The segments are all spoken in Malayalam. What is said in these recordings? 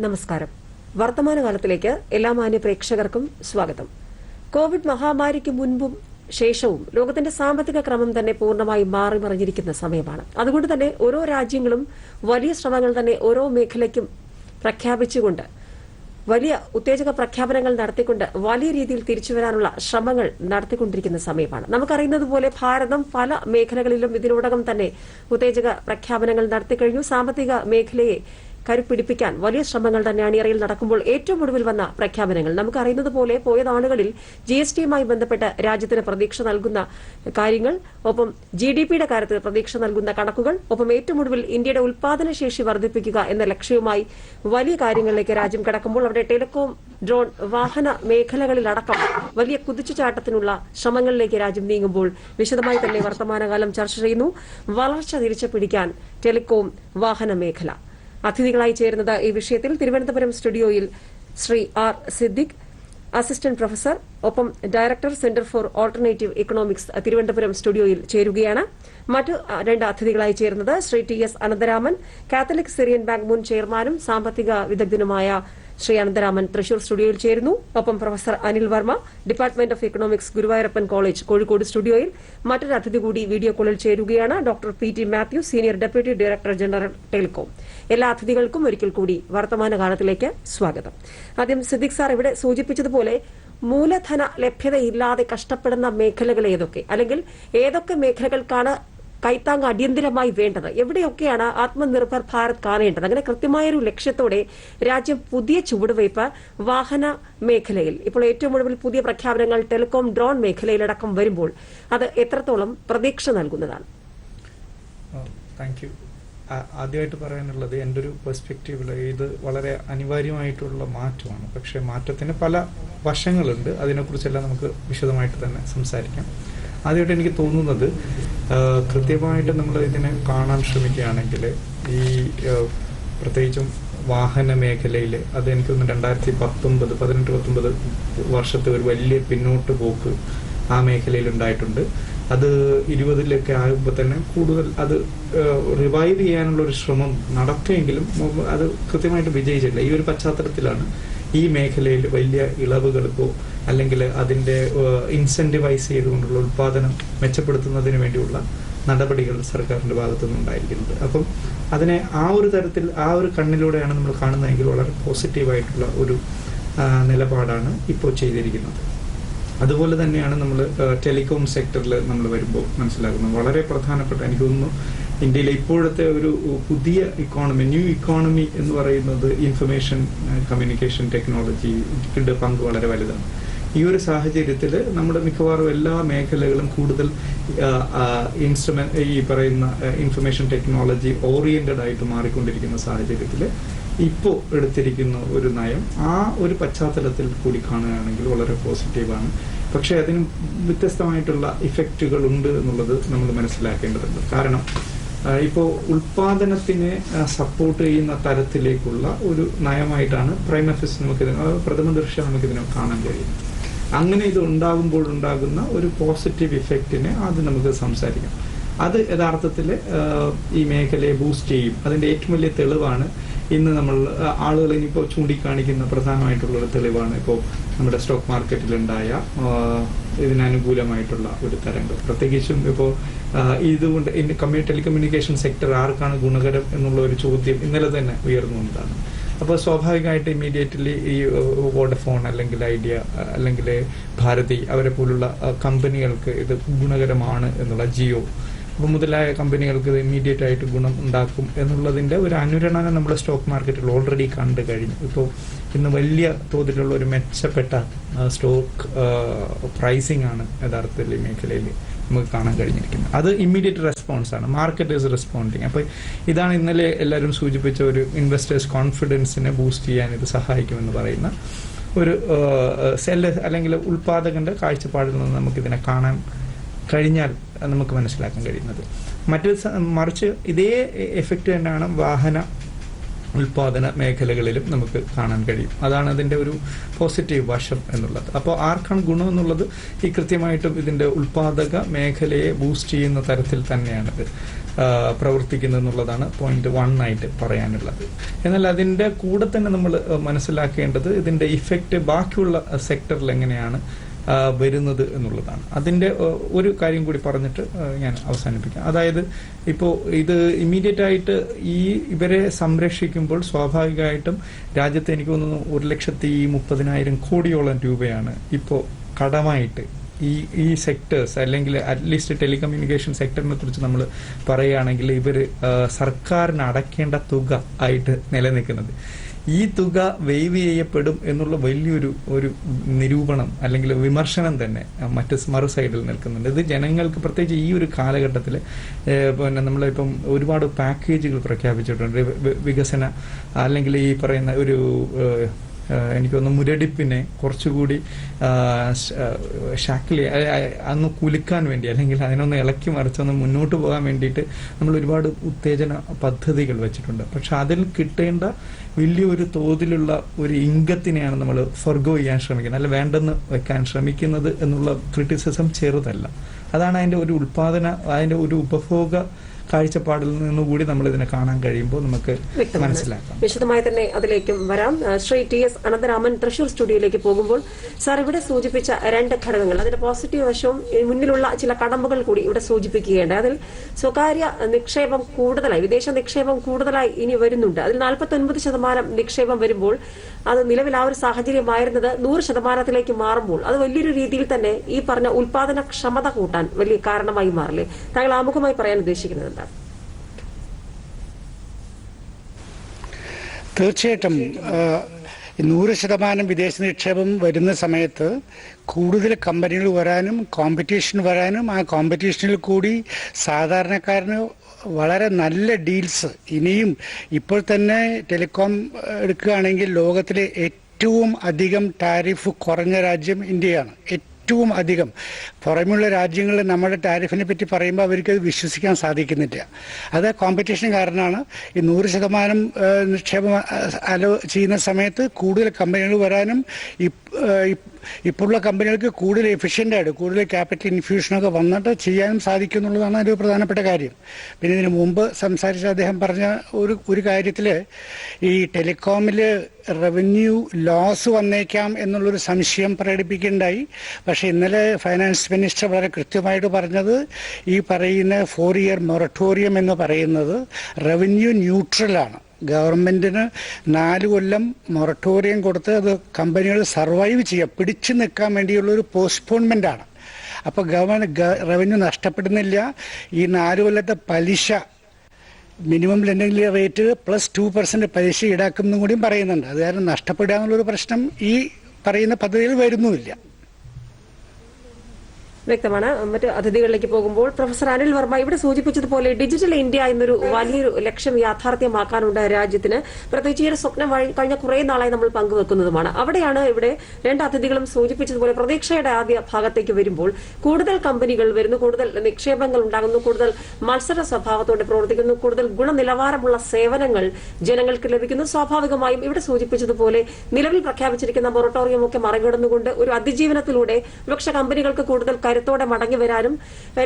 നമസ്കാരം. വർത്തമാനകാലത്തിലേക്ക് എല്ലാ മാന്യ പ്രേക്ഷകർക്കും സ്വാഗതം. കോവിഡ് മഹാമാരിക്ക് മുൻപും ശേഷവും ലോകത്തിന്റെ സാമ്പത്തിക ക്രമം തന്നെ പൂർണ്ണമായി മാറിമറിഞ്ഞിരിക്കുന്ന സമയമാണ്. അതുകൊണ്ട് തന്നെ ഓരോ രാജ്യങ്ങളും വലിയ ശ്രമങ്ങൾ തന്നെ ഓരോ മേഖലയ്ക്കും പ്രഖ്യാപിച്ചുകൊണ്ട് വലിയ ഉത്തേജക പ്രഖ്യാപനങ്ങൾ നടത്തിക്കൊണ്ട് വലിയ രീതിയിൽ തിരിച്ചുവരാനുള്ള ശ്രമങ്ങൾ നടത്തിക്കൊണ്ടിരിക്കുന്ന സമയമാണ്. നമുക്കറിയുന്നതുപോലെ ഭാരതം പല മേഖലകളിലും ഇതിനോടകം തന്നെ ഉത്തേജക പ്രഖ്യാപനങ്ങൾ നടത്തിക്കഴിഞ്ഞു. സാമ്പത്തിക മേഖലയെ കരുപ്പിടിപ്പിക്കാൻ വലിയ ശ്രമങ്ങൾ തന്നെ അണിയറയിൽ നടക്കുമ്പോൾ ഏറ്റവും ഒടുവിൽ വന്ന പ്രഖ്യാപനങ്ങൾ നമുക്കറിയുന്നതുപോലെ പോയ നാളുകളിൽ GSTയുമായി ബന്ധപ്പെട്ട് രാജ്യത്തിന് പ്രതീക്ഷ നൽകുന്ന കാര്യങ്ങൾ, ഒപ്പം GDPയുടെ കാര്യത്തിൽ പ്രതീക്ഷ നൽകുന്ന കണക്കുകൾ, ഒപ്പം ഏറ്റവും ഒടുവിൽ ഇന്ത്യയുടെ ഉൽപാദനശേഷി വർദ്ധിപ്പിക്കുക എന്ന ലക്ഷ്യവുമായി വലിയ കാര്യങ്ങളിലേക്ക് രാജ്യം കടക്കുമ്പോൾ അവിടെ ടെലികോം, ഡ്രോൺ, വാഹന മേഖലകളിലടക്കം വലിയ കുതിച്ചുചാട്ടത്തിനുള്ള ശ്രമങ്ങളിലേക്ക് രാജ്യം നീങ്ങുമ്പോൾ വിശദമായി തന്നെ വർത്തമാനകാലം ചർച്ച ചെയ്യുന്നു. വളർച്ച തിരിച്ചുപിടിക്കാൻ ടെലികോം, വാഹന മേഖല. അതിഥികളായി ചേരുന്നത് ഈ വിഷയത്തിൽ തിരുവനന്തപുരം സ്റ്റുഡിയോയിൽ Shri R. Siddique, assistant professor, ഒപ്പം director, centre for alternative economics, Thiruvananthapuram സ്റ്റുഡിയോയിൽ ചേരുകയാണ്. മറ്റ് രണ്ട് അതിഥികളായി ചേരുന്നത് Shri TS Anantharaman, Catholic Syrian Bank മുൻ ചെയർമാനും സാമ്പത്തിക വിദഗ്ധനുമായ ശ്രീ അനന്തരാമൻ തൃശൂർ സ്റ്റുഡിയോയിൽ ചേരുന്നു. ഒപ്പം professor Anil Varma, department of economics, Guruvayurappan college, Kozhikode സ്റ്റുഡിയോയിൽ. മറ്റൊരു അതിഥി കൂടി വീഡിയോ കോളിൽ ചേരുകയാണ്, doctor PT Mathew, senior deputy director general, telecom. എല്ലാ അതിഥികൾക്കും ഒരിക്കൽ കൂടി വർത്തമാനകാലത്തിലേക്ക് സ്വാഗതം. ആദ്യം സിദ്ദിഖ് സാർ ഇവിടെ സൂചിപ്പിച്ചതുപോലെ മൂലധന ലഭ്യതയില്ലാതെ കഷ്ടപ്പെടുന്ന മേഖലകൾ ഏതൊക്കെ, അല്ലെങ്കിൽ ഏതൊക്കെ മേഖലകൾക്കാണ് കൈത്താങ് അടിയന്തരമായി വേണ്ടത്, എവിടെയൊക്കെയാണ് ആത്മനിർഭർ ഭാരത് കാണേണ്ടത്, അങ്ങനെ കൃത്യമായൊരു ലക്ഷ്യത്തോടെ രാജ്യം പുതിയ ചുവടുവയ്പ് വാഹന മേഖലയിൽ, ഇപ്പോൾ ഏറ്റവും ഒടുവിൽ പുതിയ പ്രഖ്യാപനങ്ങൾ ടെലികോം, ഡ്രോൺ മേഖലയിലടക്കം വരുമ്പോൾ അത് എത്രത്തോളം പ്രതീക്ഷ നൽകുന്നതാണ്? Thank you. ആദ്യമായിട്ട് പറയാനുള്ളത്, എൻ്റെ ഒരു പെർസ്പെക്റ്റീവിൽ ഇത് വളരെ അനിവാര്യമായിട്ടുള്ള മാറ്റമാണ്. പക്ഷേ മാറ്റത്തിന് പല വശങ്ങളുണ്ട്. അതിനെക്കുറിച്ചെല്ലാം നമുക്ക് വിശദമായിട്ട് തന്നെ സംസാരിക്കാം. ആദ്യമായിട്ട് എനിക്ക് തോന്നുന്നത്, കൃത്യമായിട്ട് നമ്മൾ ഇതിനെ കാണാൻ ശ്രമിക്കുകയാണെങ്കിൽ ഈ പ്രത്യേകിച്ചും വാഹന മേഖലയിൽ അത് എനിക്ക് തോന്നുന്നു 2018-19 വർഷത്തെ ഒരു വലിയ പിന്നോട്ട് പോക്ക് ആ മേഖലയിൽ ഉണ്ടായിട്ടുണ്ട്. അത് 20-ലൊക്കെ ആകുമ്പോൾ തന്നെ കൂടുതൽ അത് റിവൈവ് ചെയ്യാനുള്ള ഒരു ശ്രമം നടക്കുമെങ്കിലും അത് കൃത്യമായിട്ട് വിജയിച്ചില്ല. ഈ ഒരു പശ്ചാത്തലത്തിലാണ് ഈ മേഖലയിൽ വലിയ ഇളവുകൾക്കോ അല്ലെങ്കിൽ അതിൻ്റെ ഇൻസെന്റിവൈസ് ചെയ്തുകൊണ്ടുള്ള ഉൽപ്പാദനം മെച്ചപ്പെടുത്തുന്നതിന് വേണ്ടിയുള്ള നടപടികൾ സർക്കാരിന്റെ ഭാഗത്തു നിന്നുണ്ടായിരിക്കുന്നത്. അപ്പം അതിനെ ആ ഒരു തരത്തിൽ, ആ ഒരു കണ്ണിലൂടെയാണ് നമ്മൾ കാണുന്നതെങ്കിൽ വളരെ പോസിറ്റീവായിട്ടുള്ള ഒരു നിലപാടാണ് ഇപ്പോൾ ചെയ്തിരിക്കുന്നത്. അതുപോലെ തന്നെയാണ് നമ്മൾ ടെലികോം സെക്ടറിൽ നമ്മൾ വരുമ്പോൾ മനസ്സിലാക്കുന്നത്, വളരെ പ്രധാനപ്പെട്ട, എനിക്ക് തോന്നുന്നു ഇന്ത്യയിലെ ഇപ്പോഴത്തെ ഒരു പുതിയ ഇക്കോണമി, ന്യൂ ഇക്കോണമി എന്ന് പറയുന്നത് ഇൻഫർമേഷൻ കമ്മ്യൂണിക്കേഷൻ ടെക്നോളജിയുടെ പങ്ക് വളരെ വലുതാണ്. ഈ ഒരു സാഹചര്യത്തിൽ നമ്മുടെ മിക്കവാറും എല്ലാ മേഖലകളും കൂടുതൽ ഈ പറയുന്ന ഇൻഫർമേഷൻ ടെക്നോളജി ഓറിയന്റഡ് ആയിട്ട് മാറിക്കൊണ്ടിരിക്കുന്ന സാഹചര്യത്തിൽ ഇപ്പോൾ എടുത്തിരിക്കുന്ന ഒരു നയം ആ ഒരു പശ്ചാത്തലത്തിൽ കൂടി കാണുകയാണെങ്കിൽ വളരെ പോസിറ്റീവാണ്. പക്ഷേ അതിന് വ്യത്യസ്തമായിട്ടുള്ള ഇഫക്റ്റുകൾ ഉണ്ട് എന്നുള്ളത് നമ്മൾ മനസ്സിലാക്കേണ്ടതുണ്ട്. കാരണം ഇപ്പോൾ ഉൽപാദനത്തിനെ സപ്പോർട്ട് ചെയ്യുന്ന തരത്തിലേക്കുള്ള ഒരു നയമായിട്ടാണ് പ്രഥമ ദൃഷ്ട്യാ നമുക്കിതിനെ കാണാൻ കഴിയുന്നത്. അങ്ങനെ ഇത് ഉണ്ടാകുമ്പോഴുണ്ടാകുന്ന ഒരു പോസിറ്റീവ് ഇഫക്റ്റിനെ ആദ്യം നമുക്ക് സംസാരിക്കാം. അത് യഥാർത്ഥത്തിൽ ഈ മേഖലയെ ബൂസ്റ്റ് ചെയ്യും. അതിൻ്റെ ഏറ്റവും വലിയ തെളിവാണ് ഇന്ന് നമ്മൾ ആളുകൾ ഇനിയിപ്പോൾ ചൂണ്ടിക്കാണിക്കുന്ന പ്രധാനമായിട്ടുള്ള തെളിവാണ് ഇപ്പോൾ നമ്മുടെ സ്റ്റോക്ക് മാർക്കറ്റിലുണ്ടായ ഇതിനനുകൂലമായിട്ടുള്ള ഒരു തരംഗം. പ്രത്യേകിച്ചും ഇപ്പോൾ ഇതുകൊണ്ട് ടെലികമ്മ്യൂണിക്കേഷൻ സെക്ടർ ആർക്കാണ് ഗുണകരം എന്നുള്ള ഒരു ചോദ്യം ഇന്നലെ തന്നെ ഉയർന്നുകൊണ്ടാണ്. അപ്പോൾ സ്വാഭാവികമായിട്ട് ഇമ്മീഡിയറ്റ്ലി ഈ വോഡഫോൺ അല്ലെങ്കിൽ ഐഡിയ അല്ലെങ്കിൽ ഭാരതി അവരെ പോലുള്ള കമ്പനികൾക്ക് ഇത് ഗുണകരമാണ് എന്നുള്ള, ജിയോ മുതലായ കമ്പനികൾക്ക് ഇത് ഇമ്മീഡിയറ്റ് ആയിട്ട് ഗുണം ഉണ്ടാക്കും എന്നുള്ളതിൻ്റെ ഒരു അനുരണനം നമ്മുടെ സ്റ്റോക്ക് മാർക്കറ്റിൽ ഓൾറെഡി കണ്ടു കഴിഞ്ഞു. ഇപ്പോൾ ഇന്ന് വലിയ തോതിലുള്ള ഒരു മെച്ചപ്പെട്ട സ്റ്റോക്ക് പ്രൈസിംഗ് ആണ് യഥാർത്ഥത്തിൽ ഈ മേഖലയിൽ നമുക്ക് കാണാൻ കഴിഞ്ഞിരിക്കുന്നത്. അത് ഇമ്മീഡിയറ്റ് റെസ്പോൺസ് ആണ്, മാർക്കറ്റ് ഈസ് റെസ്പോണ്ടിങ്. അപ്പോൾ ഇതാണ് ഇന്നലെ എല്ലാവരും സൂചിപ്പിച്ച ഒരു ഇൻവെസ്റ്റേഴ്സ് കോൺഫിഡൻസിനെ ബൂസ്റ്റ് ചെയ്യാൻ ഇത് സഹായിക്കുമെന്ന് പറയുന്ന ഒരു അല്ലെങ്കിൽ ഉൽപാദകന്റെ കാഴ്ചപ്പാടിൽ നിന്ന് നമുക്കിതിനെ കാണാൻ കഴിഞ്ഞാൽ നമുക്ക് മനസ്സിലാക്കാൻ കഴിയുന്നത്. മറിച്ച് ഇതേ എഫക്റ്റ് തന്നെയാണ് വാഹന ഉൽപാദന മേഖലകളിലും നമുക്ക് കാണാൻ കഴിയും. അതാണ് അതിൻ്റെ ഒരു പോസിറ്റീവ് വശം എന്നുള്ളത്. അപ്പോൾ ആർക്കാണ് ഗുണം എന്നുള്ളത് ഈ കൃത്യമായിട്ടും ഇതിൻ്റെ ഉൽപാദക മേഖലയെ ബൂസ്റ്റ് ചെയ്യുന്ന തരത്തിൽ തന്നെയാണിത് പ്രവർത്തിക്കുന്നത് എന്നുള്ളതാണ് പോയിന്റ് 1 ആയിട്ട് പറയാനുള്ളത്. എന്നാൽ അതിൻ്റെ കൂടെ തന്നെ നമ്മൾ മനസ്സിലാക്കേണ്ടത് ഇതിൻ്റെ ഇഫക്റ്റ് ബാക്കിയുള്ള സെക്ടറിൽ എങ്ങനെയാണ് വരുന്നത് എന്നുള്ളതാണ്. അതിൻ്റെ ഒരു കാര്യം കൂടി പറഞ്ഞിട്ട് ഞാൻ അവസാനിപ്പിക്കാം. അതായത് ഇപ്പോൾ ഇത് ഇമ്മീഡിയറ്റ് ആയിട്ട് ഇവരെ സംരക്ഷിക്കുമ്പോൾ സ്വാഭാവികമായിട്ടും രാജ്യത്ത് എനിക്ക് തോന്നുന്നു 1,30,30,000 കോടിയോളം രൂപയാണ് ഇപ്പോൾ കടമായിട്ട് ഈ സെക്ടേഴ്സ്, അല്ലെങ്കിൽ അറ്റ്ലീസ്റ്റ് ടെലികമ്മ്യൂണിക്കേഷൻ സെക്ടറിനെ കുറിച്ച് നമ്മൾ പറയുകയാണെങ്കിൽ ഇവർ സർക്കാരിന് അടയ്ക്കേണ്ട തുക ആയിട്ട് നിലനിൽക്കുന്നത്. ഈ തുക വെയ്വ് ചെയ്യപ്പെടും എന്നുള്ള വലിയൊരു നിരൂപണം അല്ലെങ്കിൽ വിമർശനം തന്നെ മറു സൈഡിൽ നിൽക്കുന്നുണ്ട്. ഇത് ജനങ്ങൾക്ക് പ്രത്യേകിച്ച് ഈ ഒരു കാലഘട്ടത്തിൽ പിന്നെ നമ്മളിപ്പം ഒരുപാട് പാക്കേജുകൾ പ്രഖ്യാപിച്ചിട്ടുണ്ട്. വികസന അല്ലെങ്കിൽ ഈ പറയുന്ന ഒരു എനിക്കൊന്ന് മുരടിപ്പിനെ കുറച്ചുകൂടി അന്ന് കുലുക്കാൻ വേണ്ടി, അല്ലെങ്കിൽ അതിനൊന്ന് ഇളക്കി മറിച്ചൊന്ന് മുന്നോട്ട് പോകാൻ വേണ്ടിയിട്ട് നമ്മൾ ഒരുപാട് ഉത്തേജന പദ്ധതികൾ വെച്ചിട്ടുണ്ട്. പക്ഷെ അതിൽ കിട്ടേണ്ട വലിയൊരു തോതിലുള്ള ഒരു ഇംഗത്തിനെയാണ് നമ്മൾ ഫർഗോ ചെയ്യാൻ ശ്രമിക്കുന്നത്, അല്ല വേണ്ടെന്ന് വെക്കാൻ ശ്രമിക്കുന്നത് എന്നുള്ള ക്രിറ്റിസിസം ചെറുതല്ല. അതാണ് അതിൻ്റെ ഒരു അതിൻ്റെ ഒരു ഉപഭോഗ കാഴ്ചപ്പാടിൽ നിന്നുകൂടി നമ്മൾ ഇതിനെ കാണാൻ കഴിയുമ്പോൾ നമുക്ക് മനസ്സിലാക്കാം. വിശദമായി തന്നെ അതിലേക്കും വരാം. ശ്രീ TS അനന്തരാമൻ തൃശൂർ സ്റ്റുഡിയോയിലേക്ക് പോകുമ്പോൾ സാർ ഇവിടെ സൂചിപ്പിച്ച 2 ഘടകങ്ങൾ, അതിന്റെ പോസിറ്റീവ് വശവും മുന്നിലുള്ള ചില കടമ്പകൾ കൂടി ഇവിടെ സൂചിപ്പിക്കുകയുണ്ട്. അതിൽ സ്വകാര്യ നിക്ഷേപം കൂടുതലായി, വിദേശ നിക്ഷേപം കൂടുതലായി ഇനി വരുന്നുണ്ട്. അതിൽ 49% നിക്ഷേപം വരുമ്പോൾ അത് നിലവിൽ ആ ഒരു സാഹചര്യമായിരുന്നത് 100% മാറുമ്പോൾ അത് വലിയൊരു രീതിയിൽ തന്നെ ഈ പറഞ്ഞ ഉൽപാദന ക്ഷമത കൂട്ടാൻ വലിയ കാരണമായി മാറില്ലേ? താങ്കൾ ആമുഖമായി പറയാൻ ഉദ്ദേശിക്കുന്നത് എന്താണ്? തീർച്ചയായിട്ടും 100% വിദേശ നിക്ഷേപം വരുന്ന സമയത്ത് കൂടുതൽ കമ്പനികൾ വരാനും കോമ്പറ്റീഷൻ വരാനും, ആ കോമ്പറ്റീഷനിൽ കൂടി സാധാരണക്കാരന് വളരെ നല്ല ഡീൽസ് ഇനിയും ഇപ്പോൾ തന്നെ ടെലികോം എടുക്കുകയാണെങ്കിൽ ലോകത്തിലെ ഏറ്റവും അധികം ടാരിഫ് കുറഞ്ഞ രാജ്യം ഇന്ത്യയാണ്. ഏറ്റവും അധികം പുറമെയുള്ള രാജ്യങ്ങളിൽ നമ്മുടെ ടാരിഫിനെ പറ്റി പറയുമ്പോൾ അവർക്കത് വിശ്വസിക്കാൻ സാധിക്കുന്നില്ല. അത് കോമ്പറ്റീഷൻ കാരണമാണ്. ഈ 100% നിക്ഷേപം ചെയ്യുന്ന സമയത്ത് കൂടുതൽ കമ്പനികൾ വരാനും ഇപ്പോഴുള്ള കമ്പനികൾക്ക് കൂടുതൽ എഫിഷ്യൻ്റായിട്ട് കൂടുതൽ ക്യാപിറ്റൽ ഇൻഫ്യൂഷനൊക്കെ വന്നിട്ട് ചെയ്യാനും സാധിക്കും എന്നുള്ളതാണ് ഒരു പ്രധാനപ്പെട്ട കാര്യം. പിന്നെ ഇതിന് മുമ്പ് സംസാരിച്ച അദ്ദേഹം പറഞ്ഞ ഒരു കാര്യത്തിൽ ഈ ടെലികോമിൽ റവന്യൂ ലോസ് വന്നേക്കാം എന്നുള്ളൊരു സംശയം പ്രകടിപ്പിക്കുകയുണ്ടായി. പക്ഷേ ഇന്നലെ ഫൈനാൻസ് മിനിസ്റ്റർ വളരെ കൃത്യമായിട്ട് പറഞ്ഞത് ഈ പറയുന്ന 4 ഇയർ മൊറട്ടോറിയം എന്ന് പറയുന്നത് റവന്യൂ ന്യൂട്രലാണ്. ഗവൺമെൻറ്റിന് 4 കൊല്ലം മൊറട്ടോറിയം കൊടുത്ത് അത് കമ്പനികൾ സർവൈവ് ചെയ്യുക, പിടിച്ചു നിൽക്കാൻ വേണ്ടിയുള്ളൊരു പോസ്റ്റ്പോൺമെൻ്റാണ്. അപ്പോൾ റവന്യൂ നഷ്ടപ്പെടുന്നില്ല. ഈ 4 കൊല്ലത്തെ പലിശ മിനിമം ലെൻഡിംഗ് റേറ്റ് +2% പലിശ ഈടാക്കുമെന്നും കൂടിയും പറയുന്നുണ്ട്. അത് കാരണം നഷ്ടപ്പെടുക എന്നുള്ളൊരു പ്രശ്നം ഈ പറയുന്ന പദ്ധതിയിൽ വരുന്നുമില്ല. വ്യക്തമാണ്. മറ്റ് അതിഥികളിലേക്ക് പോകുമ്പോൾ പ്രൊഫസർ അനിൽ വർമ്മ ഇവിടെ സൂചിപ്പിച്ചതുപോലെ ഡിജിറ്റൽ ഇന്ത്യ എന്നൊരു വലിയൊരു ലക്ഷ്യം യാഥാർത്ഥ്യമാക്കാനുണ്ട് രാജ്യത്തിന്. പ്രത്യേകിച്ച് ഈ ഒരു സ്വപ്നം കഴിഞ്ഞ കുറെ നാളായി നമ്മൾ പങ്കുവെക്കുന്നതുമാണ്. അവിടെയാണ് ഇവിടെ 2 അതിഥികളും സൂചിപ്പിച്ചതുപോലെ പ്രതീക്ഷയുടെ ആദ്യ ഭാഗത്തേക്ക് വരുമ്പോൾ കൂടുതൽ കമ്പനികൾ വരുന്നു, കൂടുതൽ നിക്ഷേപങ്ങൾ ഉണ്ടാകുന്നു, കൂടുതൽ മത്സര സ്വഭാവത്തോടെ പ്രവർത്തിക്കുന്നു, കൂടുതൽ ഗുണനിലവാരമുള്ള സേവനങ്ങൾ ജനങ്ങൾക്ക് ലഭിക്കുന്നു. സ്വാഭാവികമായും ഇവിടെ സൂചിപ്പിച്ചതുപോലെ നിലവിൽ പ്രഖ്യാപിച്ചിരിക്കുന്ന മൊറട്ടോറിയം ഒക്കെ മറികടന്നുകൊണ്ട് ഒരു അതിജീവനത്തിലൂടെ പക്ഷേ കമ്പനികൾക്ക് കൂടുതൽ കരുത്തോടെ മടങ്ങി വരാനും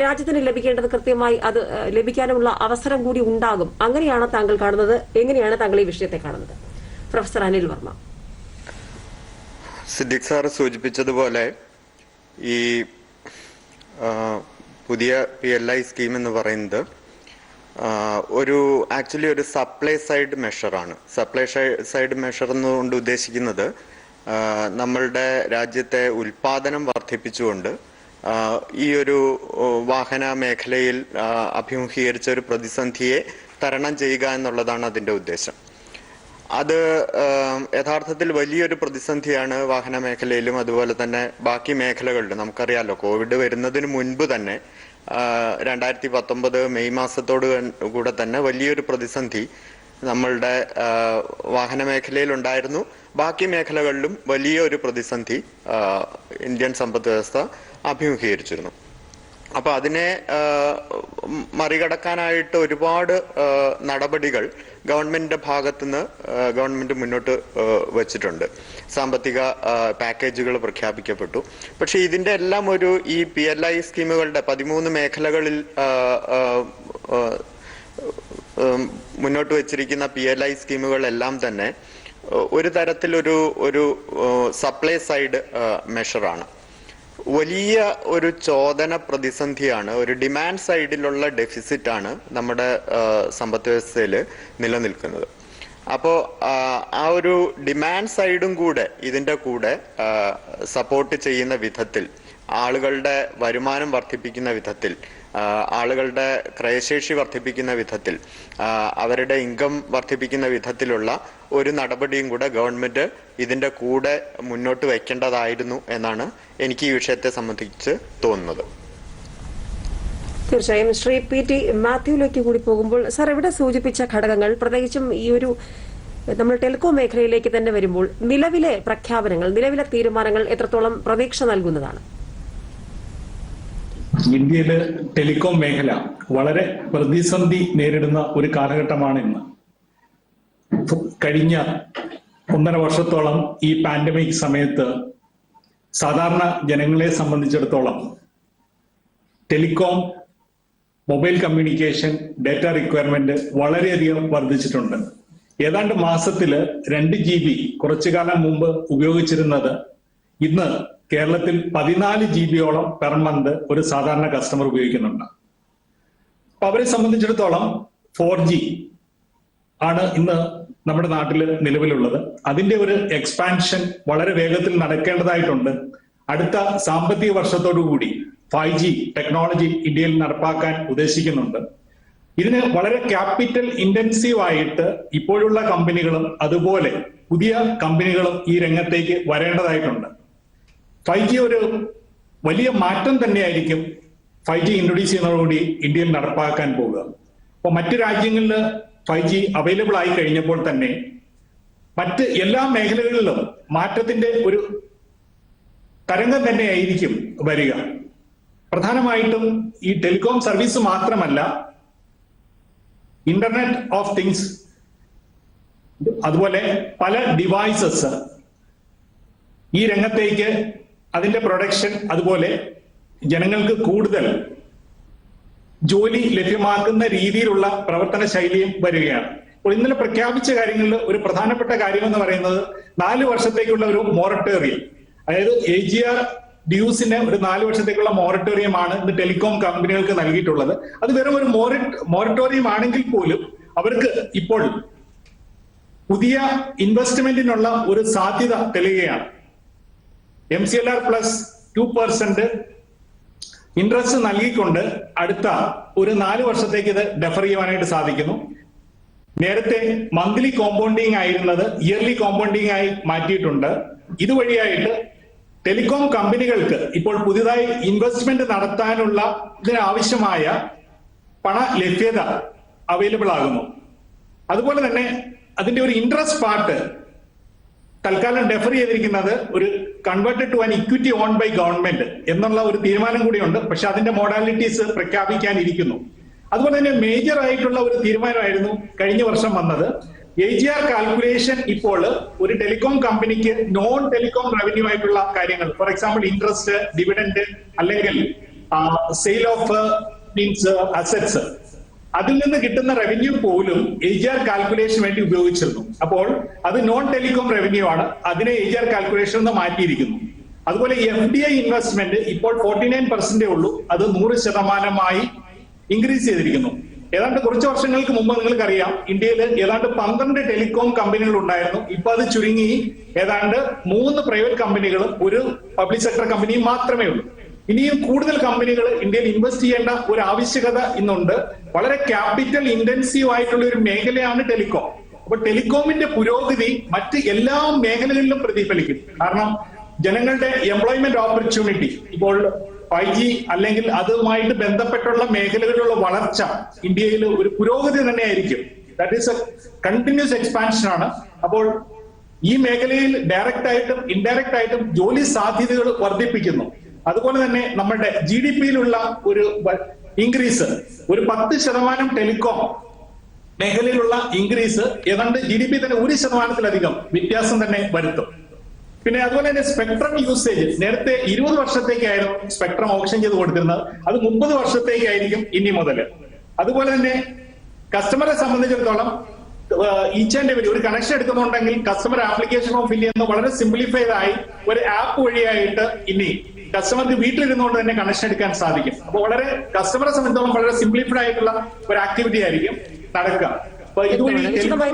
രാജ്യത്തിന് ലഭിക്കേണ്ടത് കൃത്യമായി അത് ലഭിക്കാനുമുള്ള അവസരം കൂടി ഉണ്ടാകും. അങ്ങനെയാണ് താങ്കൾ കാണുന്നത്? എങ്ങനെയാണ് താങ്കൾ ഈ വിഷയത്തെ കാണുന്നത്? പ്രൊഫസർ അനിൽ വർമ്മ. സിദ്ദിഖ് സാർ സൂചിപ്പിച്ചതുപോലെ ഈ പുതിയ PLI സ്കീം എന്ന് പറയുന്നത് ആക്ച്വലി ഒരു സപ്ലൈ സൈഡ് മെഷറാണ്. സപ്ലൈ സൈഡ് മെഷർ എന്നുകൊണ്ട് ഉദ്ദേശിക്കുന്നത് നമ്മളുടെ രാജ്യത്തെ ഉൽപാദനം വർദ്ധിപ്പിച്ചുകൊണ്ട് ഈ ഒരു വാഹന മേഖലയിൽ അഭിമുഖീകരിച്ച ഒരു പ്രതിസന്ധിയെ തരണം ചെയ്യുക എന്നുള്ളതാണ് അതിൻ്റെ ഉദ്ദേശം. അത് യഥാർത്ഥത്തിൽ വലിയൊരു പ്രതിസന്ധിയാണ് വാഹന മേഖലയിലും അതുപോലെ തന്നെ ബാക്കി മേഖലകളിലും. നമുക്കറിയാലോ, കോവിഡ് വരുന്നതിന് മുൻപ് തന്നെ 2019 മെയ് മാസത്തോട് കൂടെ തന്നെ വലിയൊരു പ്രതിസന്ധി നമ്മളുടെ വാഹന മേഖലയിൽ ഉണ്ടായിരുന്നു. ബാക്കി മേഖലകളിലും വലിയൊരു പ്രതിസന്ധി ഇന്ത്യൻ സമ്പദ് വ്യവസ്ഥ അഭിമുഖീകരിച്ചിരുന്നു. അപ്പൊ അതിനെ മറികടക്കാനായിട്ട് ഒരുപാട് നടപടികൾ ഗവൺമെന്റിന്റെ ഭാഗത്തുനിന്ന് ഗവൺമെന്റ് മുന്നോട്ട് വച്ചിട്ടുണ്ട്. സാമ്പത്തിക പാക്കേജുകൾ പ്രഖ്യാപിക്കപ്പെട്ടു. പക്ഷെ ഇതിന്റെ എല്ലാം ഈ PLI സ്കീമുകളുടെ 13 മേഖലകളിൽ മുന്നോട്ട് വച്ചിരിക്കുന്ന PLI സ്കീമുകളെല്ലാം തന്നെ ഒരു തരത്തിലൊരു സപ്ലൈ സൈഡ് മെഷറാണ്. വലിയ ഒരു ചോദന പ്രതിസന്ധിയാണ്, ഒരു ഡിമാൻഡ് സൈഡിലുള്ള ഡെഫിസിറ്റ് ആണ് നമ്മുടെ സമ്പദ് വ്യവസ്ഥയിൽ നിലനിൽക്കുന്നത്. അപ്പോൾ ആ ഒരു ഡിമാൻഡ് സൈഡും കൂടെ ഇതിന്റെ കൂടെ സപ്പോർട്ട് ചെയ്യുന്ന വിധത്തിൽ, ആളുകളുടെ വരുമാനം വർദ്ധിപ്പിക്കുന്ന വിധത്തിൽ, ആളുകളുടെ ക്രയശേഷി വർദ്ധിപ്പിക്കുന്ന വിധത്തിൽ, അവരുടെ ഇൻകം വർദ്ധിപ്പിക്കുന്ന വിധത്തിലുള്ള ഒരു നടപടിയും കൂടെ ഗവൺമെന്റ് ഇതിന്റെ കൂടെ മുന്നോട്ട് വയ്ക്കേണ്ടതായിരുന്നു എന്നാണ് എനിക്ക് ഈ വിഷയത്തെ സംബന്ധിച്ച് തോന്നുന്നത്. തീർച്ചയായും ശ്രീ PT മാത്യുവിലേക്ക് കൂടി പോകുമ്പോൾ, സാർ ഇവിടെ സൂചിപ്പിച്ച ഘടകങ്ങൾ, പ്രത്യേകിച്ചും ഈ ഒരു നമ്മൾ ടെലികോം മേഖലയിലേക്ക് തന്നെ വരുമ്പോൾ നിലവിലെ പ്രഖ്യാപനങ്ങൾ, നിലവിലെ തീരുമാനങ്ങൾ എത്രത്തോളം പ്രതീക്ഷ നൽകുന്നതാണ്? ഇന്ത്യയിലെ ടെലികോം മേഖല വളരെ പ്രതിസന്ധി നേരിടുന്ന ഒരു കാലഘട്ടമാണ് ഇന്ന്. കഴിഞ്ഞ 1.5 വർഷത്തോളം ഈ പാൻഡമിക് സമയത്ത് സാധാരണ ജനങ്ങളെ സംബന്ധിച്ചിടത്തോളം telecom, mobile communication, data requirement വളരെയധികം വർദ്ധിച്ചിട്ടുണ്ട്. ഏതാണ്ട് മാസത്തില് 2 GB കുറച്ചു കാലം മുമ്പ് ഉപയോഗിച്ചിരുന്നത് ഇന്ന് കേരളത്തിൽ 14 GB പെർ മന്ത് ഒരു സാധാരണ കസ്റ്റമർ ഉപയോഗിക്കുന്നുണ്ട്. അപ്പൊ അവരെ സംബന്ധിച്ചിടത്തോളം 4G ആണ് ഇന്ന് നമ്മുടെ നാട്ടിൽ നിലവിലുള്ളത്. അതിന്റെ ഒരു എക്സ്പാൻഷൻ വളരെ വേഗത്തിൽ നടക്കേണ്ടതായിട്ടുണ്ട്. അടുത്ത സാമ്പത്തിക വർഷത്തോടുകൂടി 5G ടെക്നോളജി ഇന്ത്യയിൽ നടപ്പാക്കാൻ ഉദ്ദേശിക്കുന്നുണ്ട്. ഇതിന് വളരെ ക്യാപിറ്റൽ ഇന്റൻസീവ് ആയിട്ട് ഇപ്പോഴുള്ള കമ്പനികളും അതുപോലെ പുതിയ കമ്പനികളും ഈ രംഗത്തേക്ക് വരേണ്ടതായിട്ടുണ്ട്. 5G ഒരു വലിയ മാറ്റം തന്നെയായിരിക്കും 5G ഇൻട്രൊഡ്യൂസ് ചെയ്യുന്നതോടുകൂടി ഇന്ത്യയിൽ നടപ്പാക്കാൻ പോകുക. അപ്പൊ മറ്റു രാജ്യങ്ങളിൽ 5G അവൈലബിൾ ആയി കഴിഞ്ഞപ്പോൾ തന്നെ മറ്റ് എല്ലാ മേഖലകളിലും മാറ്റത്തിന്റെ ഒരു തരംഗം തന്നെയായിരിക്കും വരിക. പ്രധാനമായിട്ടും ഈ ടെലികോം സർവീസ് മാത്രമല്ല, ഇന്റർനെറ്റ് ഓഫ് തിങ്സ്, അതുപോലെ പല ഡിവൈസസ് ഈ രംഗത്തേക്ക് അതിന്റെ പ്രൊഡക്ഷൻ, അതുപോലെ ജനങ്ങൾക്ക് കൂടുതൽ ജോലി ലഭ്യമാക്കുന്ന രീതിയിലുള്ള പ്രവർത്തന ശൈലിയും വരികയാണ്. അപ്പോൾ ഇന്നലെ പ്രഖ്യാപിച്ച കാര്യങ്ങളിൽ ഒരു പ്രധാനപ്പെട്ട കാര്യം എന്ന് പറയുന്നത് 4 വർഷത്തേക്കുള്ള ഒരു മൊറട്ടോറിയം, അതായത് AGR ഡ്യൂസിന് ഒരു 4 വർഷത്തേക്കുള്ള മൊറട്ടോറിയമാണ് ഇന്ന് ടെലികോം കമ്പനികൾക്ക് നൽകിയിട്ടുള്ളത്. അത് വെറും ഒരു മൊറട്ടോറിയം ആണെങ്കിൽ പോലും അവർക്ക് ഇപ്പോൾ പുതിയ ഇൻവെസ്റ്റ്മെന്റിനുള്ള ഒരു സാധ്യത തെളിയുകയാണ്. MCLR + 2% ഇൻട്രസ്റ്റ് നൽകിക്കൊണ്ട് അടുത്ത ഒരു 4 വർഷത്തേക്ക് ഇത് ഡെഫർ ചെയ്യുവാനായിട്ട് സാധിക്കുന്നു. നേരത്തെ മന്ത്ലി കോമ്പൗണ്ടിങ് ആയിരുന്നത് ഇയർലി കോമ്പൗണ്ടിങ് ആയി മാറ്റിയിട്ടുണ്ട്. ഇതുവഴിയായിട്ട് ടെലികോം കമ്പനികൾക്ക് ഇപ്പോൾ പുതിയതായി ഇൻവെസ്റ്റ്മെന്റ് നടത്താനുള്ള ഇതിനാവശ്യമായ പണ ലഭ്യത അവൈലബിൾ ആകുന്നു. അതുപോലെ തന്നെ അതിന്റെ ഒരു ഇൻട്രസ്റ്റ് പാർട്ട് തൽക്കാലം ഡെഫർ ചെയ്തിരിക്കുന്നത് ഒരു converted to an equity own by government എന്നുള്ള ഒരു തീരുമാനം കൂടിയുണ്ട്. പക്ഷെ അതിന്റെ മോഡാലിറ്റീസ് പ്രഖ്യാപിക്കാനിരിക്കുന്നു. അതുപോലെ തന്നെ മേജർ ആയിട്ടുള്ള ഒരു തീരുമാനമായിരുന്നു കഴിഞ്ഞ വർഷം വന്നത്. AGR കാൽക്കുലേഷൻ ഇപ്പോൾ ഒരു ടെലികോം കമ്പനിക്ക് നോൺ ടെലികോം റവന്യൂ ആയിട്ടുള്ള കാര്യങ്ങൾ, ഫോർ എക്സാമ്പിൾ ഇൻട്രസ്റ്റ്, ഡിവിഡന്റ്, അല്ലെങ്കിൽ സെയിൽ ഓഫ് മീൻസ് അസറ്റ്സ്, അതിൽ നിന്ന് കിട്ടുന്ന റവന്യൂ പോലും AGR കാൽക്കുലേഷൻ വേണ്ടി ഉപയോഗിച്ചിരുന്നു. അപ്പോൾ അത് നോൺ ടെലികോം റവന്യൂ ആണ്. അതിനെ AGR കാൽക്കുലേഷൻ നിന്ന് മാറ്റിയിരിക്കുന്നു. അതുപോലെ FDI ഇൻവെസ്റ്റ്മെന്റ് ഇപ്പോൾ 49% ഉള്ളൂ. അത് 100% ഇൻക്രീസ് ചെയ്തിരിക്കുന്നു. ഏതാണ്ട് കുറച്ച് വർഷങ്ങൾക്ക് മുമ്പ് നിങ്ങൾക്കറിയാം, ഇന്ത്യയിൽ ഏതാണ്ട് 12 ടെലികോം കമ്പനികൾ ഉണ്ടായിരുന്നു. ഇപ്പൊ അത് ചുരുങ്ങി ഏതാണ്ട് 3 പ്രൈവറ്റ് കമ്പനികളും ഒരു പബ്ലിക് സെക്ടർ കമ്പനിയും മാത്രമേ ഉള്ളൂ. ഇനിയും കൂടുതൽ കമ്പനികൾ ഇന്ത്യയിൽ ഇൻവെസ്റ്റ് ചെയ്യേണ്ട ഒരു ആവശ്യകത ഇന്നുണ്ട്. വളരെ ക്യാപിറ്റൽ ഇന്റൻസീവ് ആയിട്ടുള്ള ഒരു മേഖലയാണ് ടെലികോം. അപ്പൊ ടെലികോമിന്റെ പുരോഗതി മറ്റ് എല്ലാ മേഖലകളിലും പ്രതിഫലിക്കും. കാരണം ജനങ്ങളുടെ എംപ്ലോയ്മെന്റ് ഓപ്പർച്യൂണിറ്റി ഇപ്പോൾ 5G അല്ലെങ്കിൽ അതുമായിട്ട് ബന്ധപ്പെട്ടുള്ള മേഖലകളിലുള്ള വളർച്ച ഇന്ത്യയിൽ ഒരു പുരോഗതി തന്നെയായിരിക്കും. That is A continuous expansion ആണ്. അപ്പോൾ ഈ മേഖലയിൽ ഡയറക്റ്റ് ആയിട്ടും ഇൻഡയറക്റ്റ് ആയിട്ടും ജോലി സാധ്യതകൾ വർദ്ധിപ്പിക്കുന്നു. അതുപോലെ തന്നെ നമ്മുടെ GDP-യിലുള്ള ഒരു ഇൻക്രീസ്, ഒരു 10% ടെലികോം മേഖലയിലുള്ള ഇൻക്രീസ് ഏതാണ്ട് GDP തന്നെ 1% വ്യത്യാസം തന്നെ വരുത്തും. പിന്നെ അതുപോലെ തന്നെ സ്പെക്ട്രം യൂസേജ് നേരത്തെ 20 വർഷത്തേക്കായിരുന്നു സ്പെക്ട്രം ഓപ്ഷൻ ചെയ്ത് കൊടുത്തിരുന്നത്, അത് 30 വർഷത്തേക്കായിരിക്കും ഇനി മുതൽ. അതുപോലെ തന്നെ കസ്റ്റമറെ സംബന്ധിച്ചിടത്തോളം ഈച്ച് ആൻഡ് എവരി ഒരു കണക്ഷൻ എടുക്കുന്നുണ്ടെങ്കിൽ കസ്റ്റമർ ആപ്ലിക്കേഷൻ ഫോം ഫില്ല് ചെയ്യുന്നത് വളരെ സിംപ്ലിഫൈഡ് ആയി ഒരു ആപ്പ് വഴിയായിട്ട് ഇനി കസ്റ്റമർക്ക് വീട്ടിലിരുന്നുകൊണ്ട് തന്നെ കണക്ഷൻ എടുക്കാൻ സാധിക്കും. അപ്പോൾ വളരെ കസ്റ്റമറെ സംബന്ധിച്ചിടത്തോളം വളരെ സിംപ്ലിഫൈഡ് ആയിട്ടുള്ള ഒരു ആക്ടിവിറ്റി ആയിരിക്കും നടക്കുക. വിശദമായി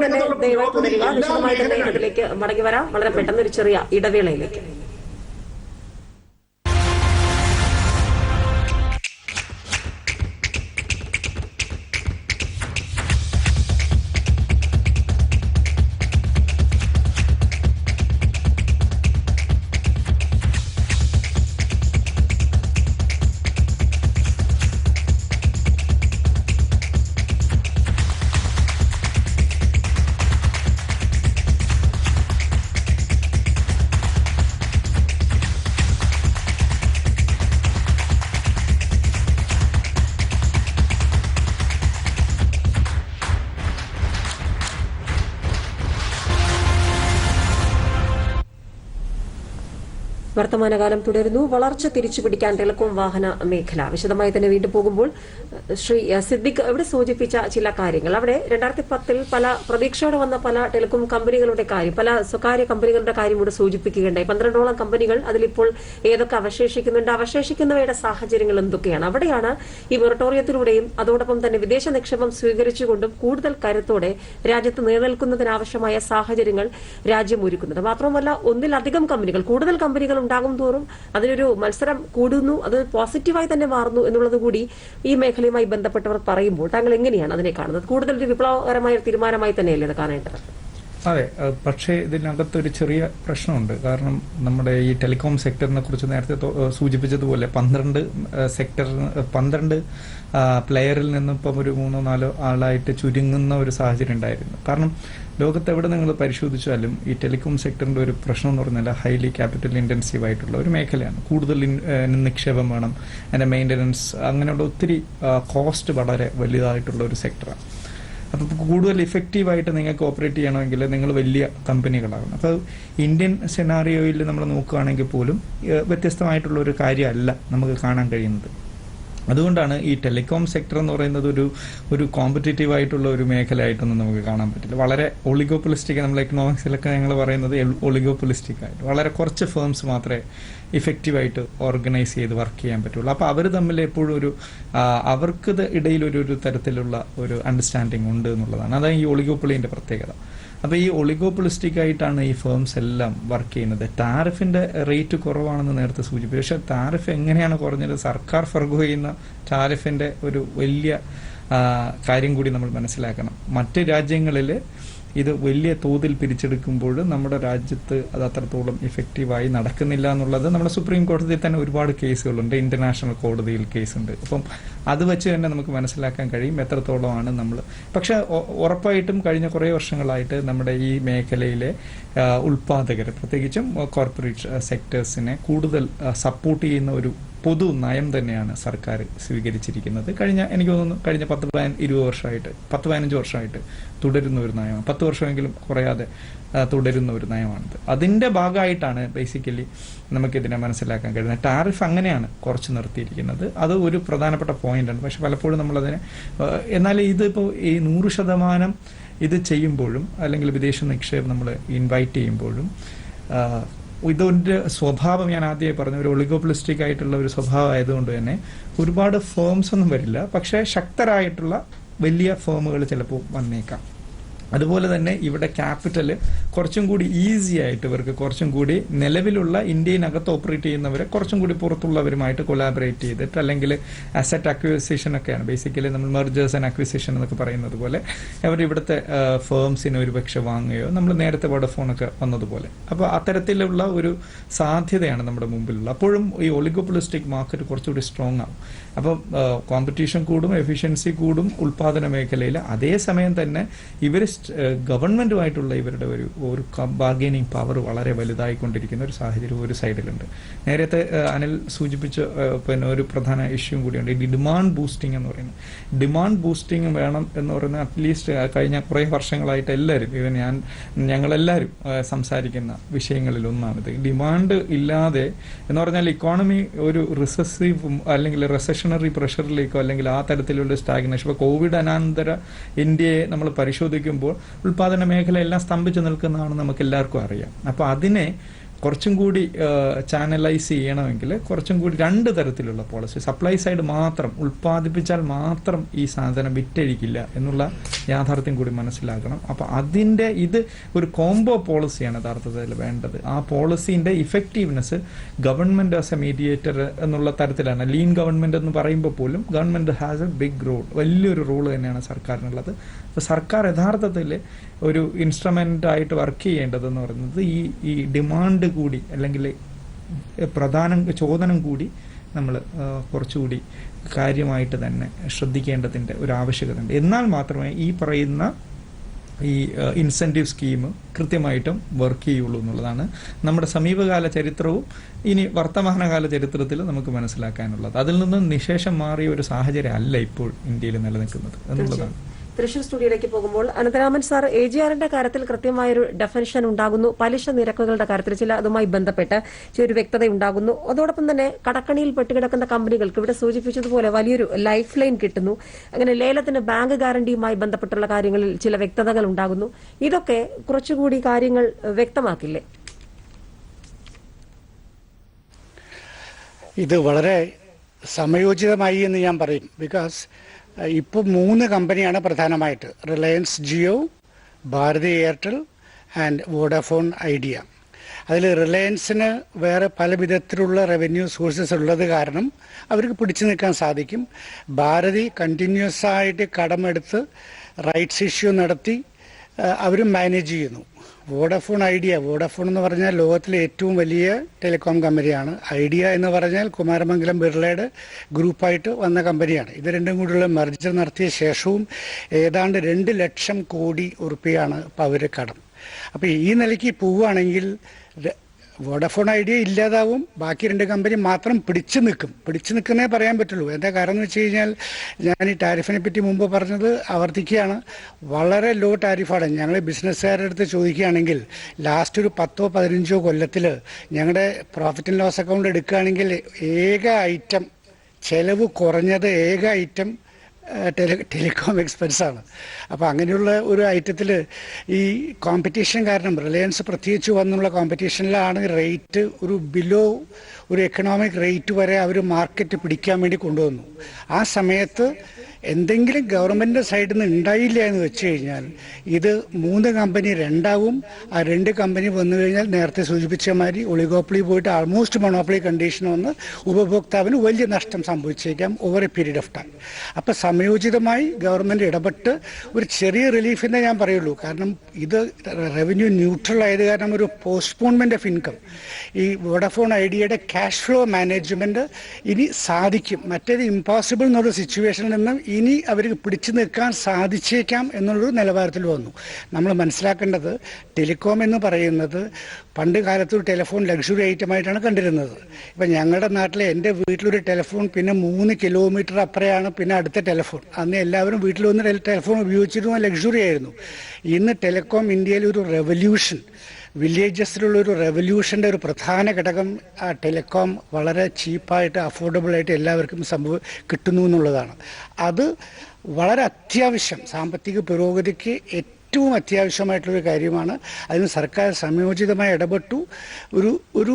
തന്നെ ഇതിലേക്ക് മടങ്ങി വരാം, വളരെ പെട്ടെന്ന് ഒരു ചെറിയ ഇടവേളയിലേക്ക്. വർത്തമാനകാലം തുടരുന്നു. വളർച്ച തിരിച്ചുപിടിക്കാൻ ടെലികോം വാഹന മേഖല വിശദമായി തന്നെ വീണ്ടും പോകുമ്പോൾ ശ്രീ സിദ്ദിഖ് ഇവിടെ സൂചിപ്പിച്ച ചില കാര്യങ്ങൾ, അവിടെ 2010 പല പ്രതീക്ഷയോടെ വന്ന പല ടെലികോം കമ്പനികളുടെ കാര്യം, പല സ്വകാര്യ കമ്പനികളുടെ കാര്യം ഇവിടെ സൂചിപ്പിക്കുകയുണ്ടായി. 12ഓളം കമ്പനികൾ, അതിലിപ്പോൾ ഏതൊക്കെ അവശേഷിക്കുന്നുണ്ട്, അവശേഷിക്കുന്നവയുടെ സാഹചര്യങ്ങൾ എന്തൊക്കെയാണ്? അവിടെയാണ് ഈ മൊറട്ടോറിയത്തിലൂടെയും അതോടൊപ്പം തന്നെ വിദേശ നിക്ഷേപം സ്വീകരിച്ചുകൊണ്ടും കൂടുതൽ കരുത്തോടെ രാജ്യത്ത് നിലനിൽക്കുന്നതിനാവശ്യമായ സാഹചര്യങ്ങൾ രാജ്യം ഒരുക്കുന്നത്. മാത്രമല്ല, ഒന്നിലധികം കമ്പനികൾ, കൂടുതൽ കമ്പനികൾ ഉണ്ടാകും തോറും അതിനൊരു മത്സരം കൂടുന്നു, അത് പോസിറ്റീവായി തന്നെ മാറുന്നു എന്നുള്ളത് കൂടി ഈ മേഖലയുമായി ബന്ധപ്പെട്ടവർ പറയുമ്പോൾ താങ്കൾ എങ്ങനെയാണ് അതിനെ കാണുന്നത്? കൂടുതൽ ഒരു വിപ്ലവകരമായ തീരുമാനമായി തന്നെയല്ലേ ഇത് കാണേണ്ടത്? അതെ, പക്ഷേ ഇതിനകത്തൊരു ചെറിയ പ്രശ്നമുണ്ട്. കാരണം നമ്മുടെ ഈ ടെലികോം സെക്ടറിനെ കുറിച്ച് നേരത്തെ സൂചിപ്പിച്ചതുപോലെ 12 പ്ലെയറിൽ നിന്നും ഇപ്പം ഒരു 3-4 ആളായിട്ട് ചുരുങ്ങുന്ന ഒരു സാഹചര്യം ഉണ്ടായിരുന്നു. കാരണം ലോകത്ത് എവിടെ നിങ്ങൾ പരിശോധിച്ചാലും ഈ ടെലികോം സെക്ടറിന്റെ ഒരു പ്രശ്നം എന്ന് പറഞ്ഞാൽ ഹൈലി ക്യാപിറ്റൽ ഇന്റൻസീവ് ആയിട്ടുള്ള ഒരു മേഖലയാണ്. കൂടുതൽ നിക്ഷേപം വേണം, അതിന്റെ മെയിൻ്റനൻസ്, അങ്ങനെയുള്ള ഒത്തിരി കോസ്റ്റ് വളരെ വലുതായിട്ടുള്ള ഒരു സെക്ടറാണ്. അപ്പോൾ കൂടുതൽ ഇഫക്റ്റീവായിട്ട് നിങ്ങൾക്ക് ഓപ്പറേറ്റ് ചെയ്യണമെങ്കിൽ നിങ്ങൾ വലിയ കമ്പനികളാകണം. അപ്പോൾ ഇന്ത്യൻ സെനാറിയോയിൽ നമ്മൾ നോക്കുകയാണെങ്കിൽ പോലും വ്യത്യസ്തമായിട്ടുള്ള ഒരു കാര്യമല്ല നമുക്ക് കാണാൻ കഴിയുന്നത്. അതുകൊണ്ടാണ് ഈ ടെലികോം സെക്ടർ എന്ന് പറയുന്നത് ഒരു കോമ്പറ്റേറ്റീവ് ആയിട്ടുള്ള ഒരു മേഖലയായിട്ടൊന്നും നമുക്ക് കാണാൻ പറ്റില്ല. വളരെ ഒളിഗോപൊളിസ്റ്റിക്, നമ്മൾ എക്കണോമിക്സിലൊക്കെ ഞങ്ങൾ പറയുന്നത് ഒളിഗോപൊളിസ്റ്റിക് ആയിട്ട് വളരെ കുറച്ച് ഫേംസ് മാത്രമേ ഇഫക്റ്റീവായിട്ട് ഓർഗനൈസ് ചെയ്ത് വർക്ക് ചെയ്യാൻ പറ്റുള്ളൂ. അപ്പോൾ അവർ തമ്മിൽ എപ്പോഴും അവർക്ക് ഇടയിൽ ഒരു തരത്തിലുള്ള ഒരു അണ്ടർസ്റ്റാൻഡിങ് ഉണ്ട് എന്നുള്ളതാണ്. അതാണ് ഈ ഒളിഗോപ്പൊളിന്റെ പ്രത്യേകത. അപ്പോൾ ഈ ഒളിഗോപൊളിസ്റ്റിക് ആയിട്ടാണ് ഈ ഫേംസ് എല്ലാം വർക്ക് ചെയ്യുന്നത്. ടാരിഫിന്റെ റേറ്റ് കുറവാണെന്ന് നേരത്തെ സൂചിപ്പിച്ചു. പക്ഷെ ടാരിഫ് എങ്ങനെയാണ് കുറഞ്ഞത്? സർക്കാർ ഫർഗോ ചെയ്യുന്ന ടാരിഫിന്റെ ഒരു വലിയ കാര്യം കൂടി നമ്മൾ മനസ്സിലാക്കണം. മറ്റ് രാജ്യങ്ങളിൽ ഇത് വലിയ തോതിൽ പിരിച്ചെടുക്കുമ്പോൾ നമ്മുടെ രാജ്യത്ത് അത് അത്രത്തോളം ഇഫക്റ്റീവായി നടക്കുന്നില്ല എന്നുള്ളത് നമ്മുടെ സുപ്രീം കോടതിയിൽ തന്നെ ഒരുപാട് കേസുകളുണ്ട്, ഇന്റർനാഷണൽ കോടതിയിൽ കേസുണ്ട്. അപ്പം അത് വെച്ച് തന്നെ നമുക്ക് മനസ്സിലാക്കാൻ കഴിയും എത്രത്തോളമാണ് നമ്മൾ. പക്ഷെ ഉറപ്പായിട്ടും കഴിഞ്ഞ കുറേ വർഷങ്ങളായിട്ട് നമ്മുടെ ഈ മേഖലയിലെ ഉൽപാദകർ, പ്രത്യേകിച്ചും കോർപ്പറേറ്റ് സെക്ടേഴ്സിനെ കൂടുതൽ സപ്പോർട്ട് ചെയ്യുന്ന ഒരു പൊതു നയം തന്നെയാണ് സർക്കാർ സ്വീകരിച്ചിരിക്കുന്നത്. എനിക്ക് തോന്നുന്നു കഴിഞ്ഞ 10-15 വർഷമായിട്ട് തുടരുന്ന ഒരു നയമാണ്. 10 വർഷമെങ്കിലും കുറയാതെ തുടരുന്ന ഒരു നയമാണിത്. അതിന്റെ ഭാഗമായിട്ടാണ് ബേസിക്കലി നമുക്കിതിനെ മനസ്സിലാക്കാൻ കഴിയുന്നത്. ടാരിഫ് അങ്ങനെയാണ് കുറച്ച് നിർത്തിയിരിക്കുന്നത്. അത് ഒരു പ്രധാനപ്പെട്ട പോയിന്റാണ്. പക്ഷെ പലപ്പോഴും നമ്മളതിനെ, എന്നാൽ ഇതിപ്പോൾ ഈ 100% ഇത് ചെയ്യുമ്പോഴും അല്ലെങ്കിൽ വിദേശ നിക്ഷേപം നമ്മൾ ഇൻവൈറ്റ് ചെയ്യുമ്പോഴും ഇതിന്റെ സ്വഭാവം ഞാൻ ആദ്യമേ പറഞ്ഞു, ഒരു ഒളിഗോപൊളിസ്റ്റിക് ആയിട്ടുള്ള ഒരു സ്വഭാവം ആയതുകൊണ്ട് തന്നെ ഒരുപാട് ഫേംസ് ഒന്നും വരില്ല. പക്ഷെ ശക്തരായിട്ടുള്ള വലിയ ഫേമുകൾ ചിലപ്പോൾ വന്നേക്കാം. അതുപോലെ തന്നെ ഇവിടെ ക്യാപിറ്റൽ കുറച്ചും കൂടി ഈസി ആയിട്ട് ഇവർക്ക് കുറച്ചും കൂടി നിലവിലുള്ള ഇന്ത്യയിനകത്ത് ഓപ്പറേറ്റ് ചെയ്യുന്നവരെ കുറച്ചും കൂടി പുറത്തുള്ളവരുമായിട്ട് കൊളാബറേറ്റ് ചെയ്തിട്ട്, അല്ലെങ്കിൽ അസറ്റ് അക്വിസിഷൻ ഒക്കെയാണ് ബേസിക്കലി നമ്മൾ മെർജേഴ്സ് ആൻഡ് അക്വിസിഷൻ എന്നൊക്കെ പറയുന്നത് പോലെ അവർ ഇവിടുത്തെ ഫേംസിനെ ഒരുപക്ഷെ വാങ്ങുകയോ, നമ്മൾ നേരത്തെ വോഡഫോണൊക്കെ വന്നതുപോലെ. അപ്പോൾ അത്തരത്തിലുള്ള ഒരു സാധ്യതയാണ് നമ്മുടെ മുമ്പിലുള്ളത്. അപ്പോഴും ഈ ഒളിഗോപൊളിസ്റ്റിക് മാർക്കറ്റ് കുറച്ചുകൂടി സ്ട്രോങ് ആവും. അപ്പം കോമ്പറ്റീഷൻ കൂടും, എഫിഷ്യൻസി കൂടും ഉൽപാദന മേഖലയിൽ. അതേസമയം തന്നെ ഇവർ ഗവൺമെന്റുമായിട്ടുള്ള ഇവരുടെ ഒരു ബാർഗൈനിങ് പവർ വളരെ വലുതായിക്കൊണ്ടിരിക്കുന്ന ഒരു സാഹചര്യം ഒരു സൈഡിലുണ്ട്. നേരത്തെ അനിൽ സൂചിപ്പിച്ച പിന്നെ ഒരു പ്രധാന ഇഷ്യൂയും കൂടിയുണ്ട്, ഈ ഡിമാൻഡ് ബൂസ്റ്റിംഗ് എന്ന് പറയുന്നത്. ഡിമാൻഡ് ബൂസ്റ്റിംഗ് വേണം എന്ന് പറയുന്നത് അറ്റ്ലീസ്റ്റ് കഴിഞ്ഞ കുറേ വർഷങ്ങളായിട്ട് എല്ലാവരും, ഈവൻ ഞങ്ങളെല്ലാവരും സംസാരിക്കുന്ന വിഷയങ്ങളിൽ ഒന്നാണിത്. ഡിമാൻഡ് ഇല്ലാതെ എന്ന് പറഞ്ഞാൽ ഇക്കോണമി ഒരു റിസസീവ് അല്ലെങ്കിൽ റെസഷണറി പ്രഷറിലേക്കോ അല്ലെങ്കിൽ ആ തരത്തിലുള്ള സ്റ്റാഗ്നേഷൻ. ഇപ്പോൾ കോവിഡ് അനന്തര ഇന്ത്യയെ നമ്മൾ പരിശോധിക്കുമ്പോൾ ഉൽപാദന മേഖല എല്ലാം സ്തംഭിച്ചു നിൽക്കുന്നതാണെന്ന് നമുക്ക് എല്ലാവർക്കും അറിയാം. അപ്പോൾ അതിനെ കുറച്ചും കൂടി ചാനലൈസ് ചെയ്യണമെങ്കിൽ കുറച്ചും കൂടി രണ്ട് തരത്തിലുള്ള പോളിസി, സപ്ലൈ സൈഡ് മാത്രം ഉൽപ്പാദിപ്പിച്ചാൽ മാത്രം ഈ സാധനം വിറ്റഴിക്കില്ല എന്നുള്ള യാഥാർത്ഥ്യം കൂടി മനസ്സിലാക്കണം. അപ്പോൾ അതിൻ്റെ ഇത് ഒരു കോംബോ പോളിസിയാണ് യഥാർത്ഥത്തിൽ വേണ്ടത്. ആ പോളിസീൻ്റെ effectiveness government as a mediator എന്നുള്ള തരത്തിലാണ്. ലീൻ ഗവൺമെൻറ് എന്ന് പറയുമ്പോൾ പോലും government has a big role, വലിയൊരു റോള് തന്നെയാണ് സർക്കാരിനുള്ളത്. അപ്പോൾ സർക്കാർ യഥാർത്ഥത്തിൽ ഒരു ഇൻസ്ട്രുമെൻ്റ് ആയിട്ട് വർക്ക് ചെയ്യേണ്ടതെന്ന് പറയുന്നത് ഈ ഡിമാൻഡ് കൂടി അല്ലെങ്കിൽ ചോദനം കൂടി നമ്മൾ കുറച്ചുകൂടി കാര്യമായിട്ട് തന്നെ ശ്രദ്ധിക്കേണ്ടതിൻ്റെ ഒരു ആവശ്യകത ഉണ്ട്. എന്നാൽ മാത്രമേ ഈ പറയുന്ന ഈ ഇൻസെൻറ്റീവ് സ്കീം കൃത്യമായിട്ടും വർക്ക് ചെയ്യുള്ളൂ എന്നുള്ളതാണ് നമ്മുടെ സമീപകാല ചരിത്രവും ഇനി വർത്തമാനകാല ചരിത്രത്തിൽ നമുക്ക് മനസ്സിലാക്കാനുള്ളത്. അതിൽ നിന്ന് നിശേഷം മാറിയ ഒരു സാഹചര്യം അല്ല ഇപ്പോൾ ഇന്ത്യയിൽ നിലനിൽക്കുന്നത് എന്നുള്ളതാണ്. തൃശൂർ സ്റ്റുഡിയോയിലേക്ക് പോകുമ്പോൾ അനന്തരാമൻ സാർ, AGRന്റെ കാര്യത്തിൽ കൃത്യമായൊരു ഡെഫിനിഷൻ ഉണ്ടാകുന്നു, പലിശ നിരക്കുകളുടെ കാര്യത്തിൽ ചില അതുമായി ബന്ധപ്പെട്ട് ഒരു വ്യക്തത ഉണ്ടാകുന്നു. അതോടൊപ്പം തന്നെ കടക്കണിയിൽ പെട്ടുകിടക്കുന്ന കമ്പനികൾക്ക് ഇവിടെ സൂചിപ്പിച്ചതുപോലെ വലിയൊരു ലൈഫ് ലൈൻ കിട്ടുന്നു. അങ്ങനെ ലേലത്തിന് ബാങ്ക് ഗ്യാരണ്ടിയുമായി ബന്ധപ്പെട്ടുള്ള കാര്യങ്ങളിൽ ചില വ്യക്തതകൾ ഉണ്ടാകുന്നു. ഇതൊക്കെ കുറച്ചുകൂടി കാര്യങ്ങൾ വ്യക്തമാക്കില്ലേ? ഇത് വളരെ സമയോചിതമായി എന്ന് ഞാൻ പറയും. ബിക്കോസ് ഇപ്പോൾ 3 കമ്പനിയാണ് പ്രധാനമായിട്ട്, Reliance Jio, Bharti Airtel and Vodafone Idea. അതിൽ റിലയൻസിന് വേറെ പല വിധത്തിലുള്ള റവന്യൂ സോഴ്സസ് ഉള്ളത് കാരണം അവർക്ക് പിടിച്ചു നിൽക്കാൻ സാധിക്കും. ഭാരതി കണ്ടിന്യൂസ് ആയിട്ട് കടമെടുത്ത് റൈറ്റ്സ് ഇഷ്യൂ നടത്തി അവരും മാനേജ് ചെയ്യുന്നു. വോഡാഫോൺ എന്ന് പറഞ്ഞാൽ ലോകത്തിലെ ഏറ്റവും വലിയ ടെലികോം കമ്പനിയാണ്. ഐഡിയ എന്ന് പറഞ്ഞാൽ കുമാരമംഗലം ബിർളയുടെ ഗ്രൂപ്പായിട്ട് വന്ന കമ്പനിയാണ്. ഇത് രണ്ടും കൂടിയുള്ള മെർജർ നടത്തിയ ശേഷവും ഏതാണ്ട് 2 ലക്ഷം കോടി ഉറുപ്പികയാണ് ഇപ്പോൾ അവർ കടം. അപ്പോൾ ഈ നിലയ്ക്ക് പോവുകയാണെങ്കിൽ വോഡാഫോൺ ഐഡിയ ഇല്ലാതാവും, ബാക്കി 2 കമ്പനി മാത്രം പിടിച്ചു നിൽക്കുന്നേ പറയാൻ പറ്റുള്ളൂ. എന്താ കാരണം എന്ന് വെച്ച് കഴിഞ്ഞാൽ, ഞാൻ ഈ ടാരിഫിനെ പറ്റി മുമ്പ് പറഞ്ഞത് ആവർത്തിക്കുകയാണ്. വളരെ ലോ ടാരിഫാണ്. ഞങ്ങൾ ബിസിനസ്സുകാരുടെ അടുത്ത് ചോദിക്കുകയാണെങ്കിൽ ലാസ്റ്റ് ഒരു 10-15 കൊല്ലത്തിൽ ഞങ്ങളുടെ പ്രോഫിറ്റ് ആൻഡ് ലോസ് അക്കൗണ്ട് എടുക്കുകയാണെങ്കിൽ ഏക ഐറ്റം ചെലവ് കുറഞ്ഞത് ടെലികോം എക്സ്പെൻസാണ്. അപ്പോൾ അങ്ങനെയുള്ള ഒരു ഐറ്റത്തിൽ ഈ കോമ്പറ്റീഷൻ കാരണം റിലയൻസ് പ്രത്യേകിച്ച് വന്നുള്ള കോമ്പറ്റീഷനിലാണ് റേറ്റ് ഒരു ബിലോ ഒരു എക്കണോമിക് റേറ്റ് വരെ അവർ മാർക്കറ്റ് പിടിക്കാൻ വേണ്ടി കൊണ്ടുവന്നു. ആ സമയത്ത് എന്തെങ്കിലും ഗവൺമെൻറ് സൈഡിൽ നിന്ന് ഉണ്ടായില്ല എന്ന് വെച്ച് കഴിഞ്ഞാൽ ഇത് 3 കമ്പനി 2 ആ 2 കമ്പനി വന്നു കഴിഞ്ഞാൽ നേരത്തെ സൂചിപ്പിച്ച മാതിരി ഒളിഗോപ്പൊളി പോയിട്ട് ആൾമോസ്റ്റ് മൊണോപ്പൊളി കണ്ടീഷൻ വന്ന് ഉപഭോക്താവിന് വലിയ നഷ്ടം സംഭവിച്ചേക്കാം over A period of time. അപ്പോൾ സമയോചിതമായി ഗവൺമെൻറ് ഇടപെട്ട് ഒരു ചെറിയ റിലീഫെന്നേ ഞാൻ പറയുള്ളൂ. കാരണം ഇത് റവന്യൂ ന്യൂട്രൽ ആയത് കാരണം ഒരു പോസ്റ്റ്പോൺമെൻ്റ് ഓഫ് ഇൻകം, ഈ വോഡാഫോൺ ഐഡിയയുടെ ക്യാഷ് ഫ്ലോ മാനേജ്മെൻറ്റ് ഇനി സാധിക്കും. മറ്റേത് ഇമ്പോസിബിൾ എന്നുള്ള സിറ്റുവേഷനിൽ നിന്നും ഇനി അവർക്ക് പിടിച്ചു നിൽക്കാൻ സാധിച്ചേക്കാം എന്നുള്ളൊരു നിലവാരത്തിൽ വന്നു. നമ്മൾ മനസ്സിലാക്കേണ്ടത് ടെലികോം എന്ന് പറയുന്നത് പണ്ട് കാലത്ത് ഒരു ടെലിഫോൺ ലക്ഷറി ഐറ്റമായിട്ടാണ് കണ്ടിരുന്നത്. ഇപ്പം ഞങ്ങളുടെ നാട്ടിലെ എൻ്റെ വീട്ടിലൊരു ടെലിഫോൺ, പിന്നെ 3 കിലോമീറ്റർ അപ്പുറയാണ് പിന്നെ അടുത്ത ടെലിഫോൺ. അന്ന് എല്ലാവരും വീട്ടിൽ വന്ന് ടെലിഫോൺ ഉപയോഗിച്ചിരുന്ന ലക്ഷറി ആയിരുന്നു. ഇന്ന് ടെലികോം ഇന്ത്യയിൽ ഒരു റെവല്യൂഷൻ, വില്ലേജസിലുള്ളൊരു റെവല്യൂഷൻ്റെ ഒരു പ്രധാന ഘടകം ആ ടെലികോം വളരെ ചീപ്പായിട്ട് അഫോർഡബിളായിട്ട് എല്ലാവർക്കും കിട്ടുന്നു എന്നുള്ളതാണ്. അത് വളരെ അത്യാവശ്യം, സാമ്പത്തിക പുരോഗതിക്ക് ഏറ്റവും അത്യാവശ്യമായിട്ടുള്ളൊരു കാര്യമാണ്. അതിന് സർക്കാർ സംയോജിതമായി ഇടപെട്ടു, ഒരു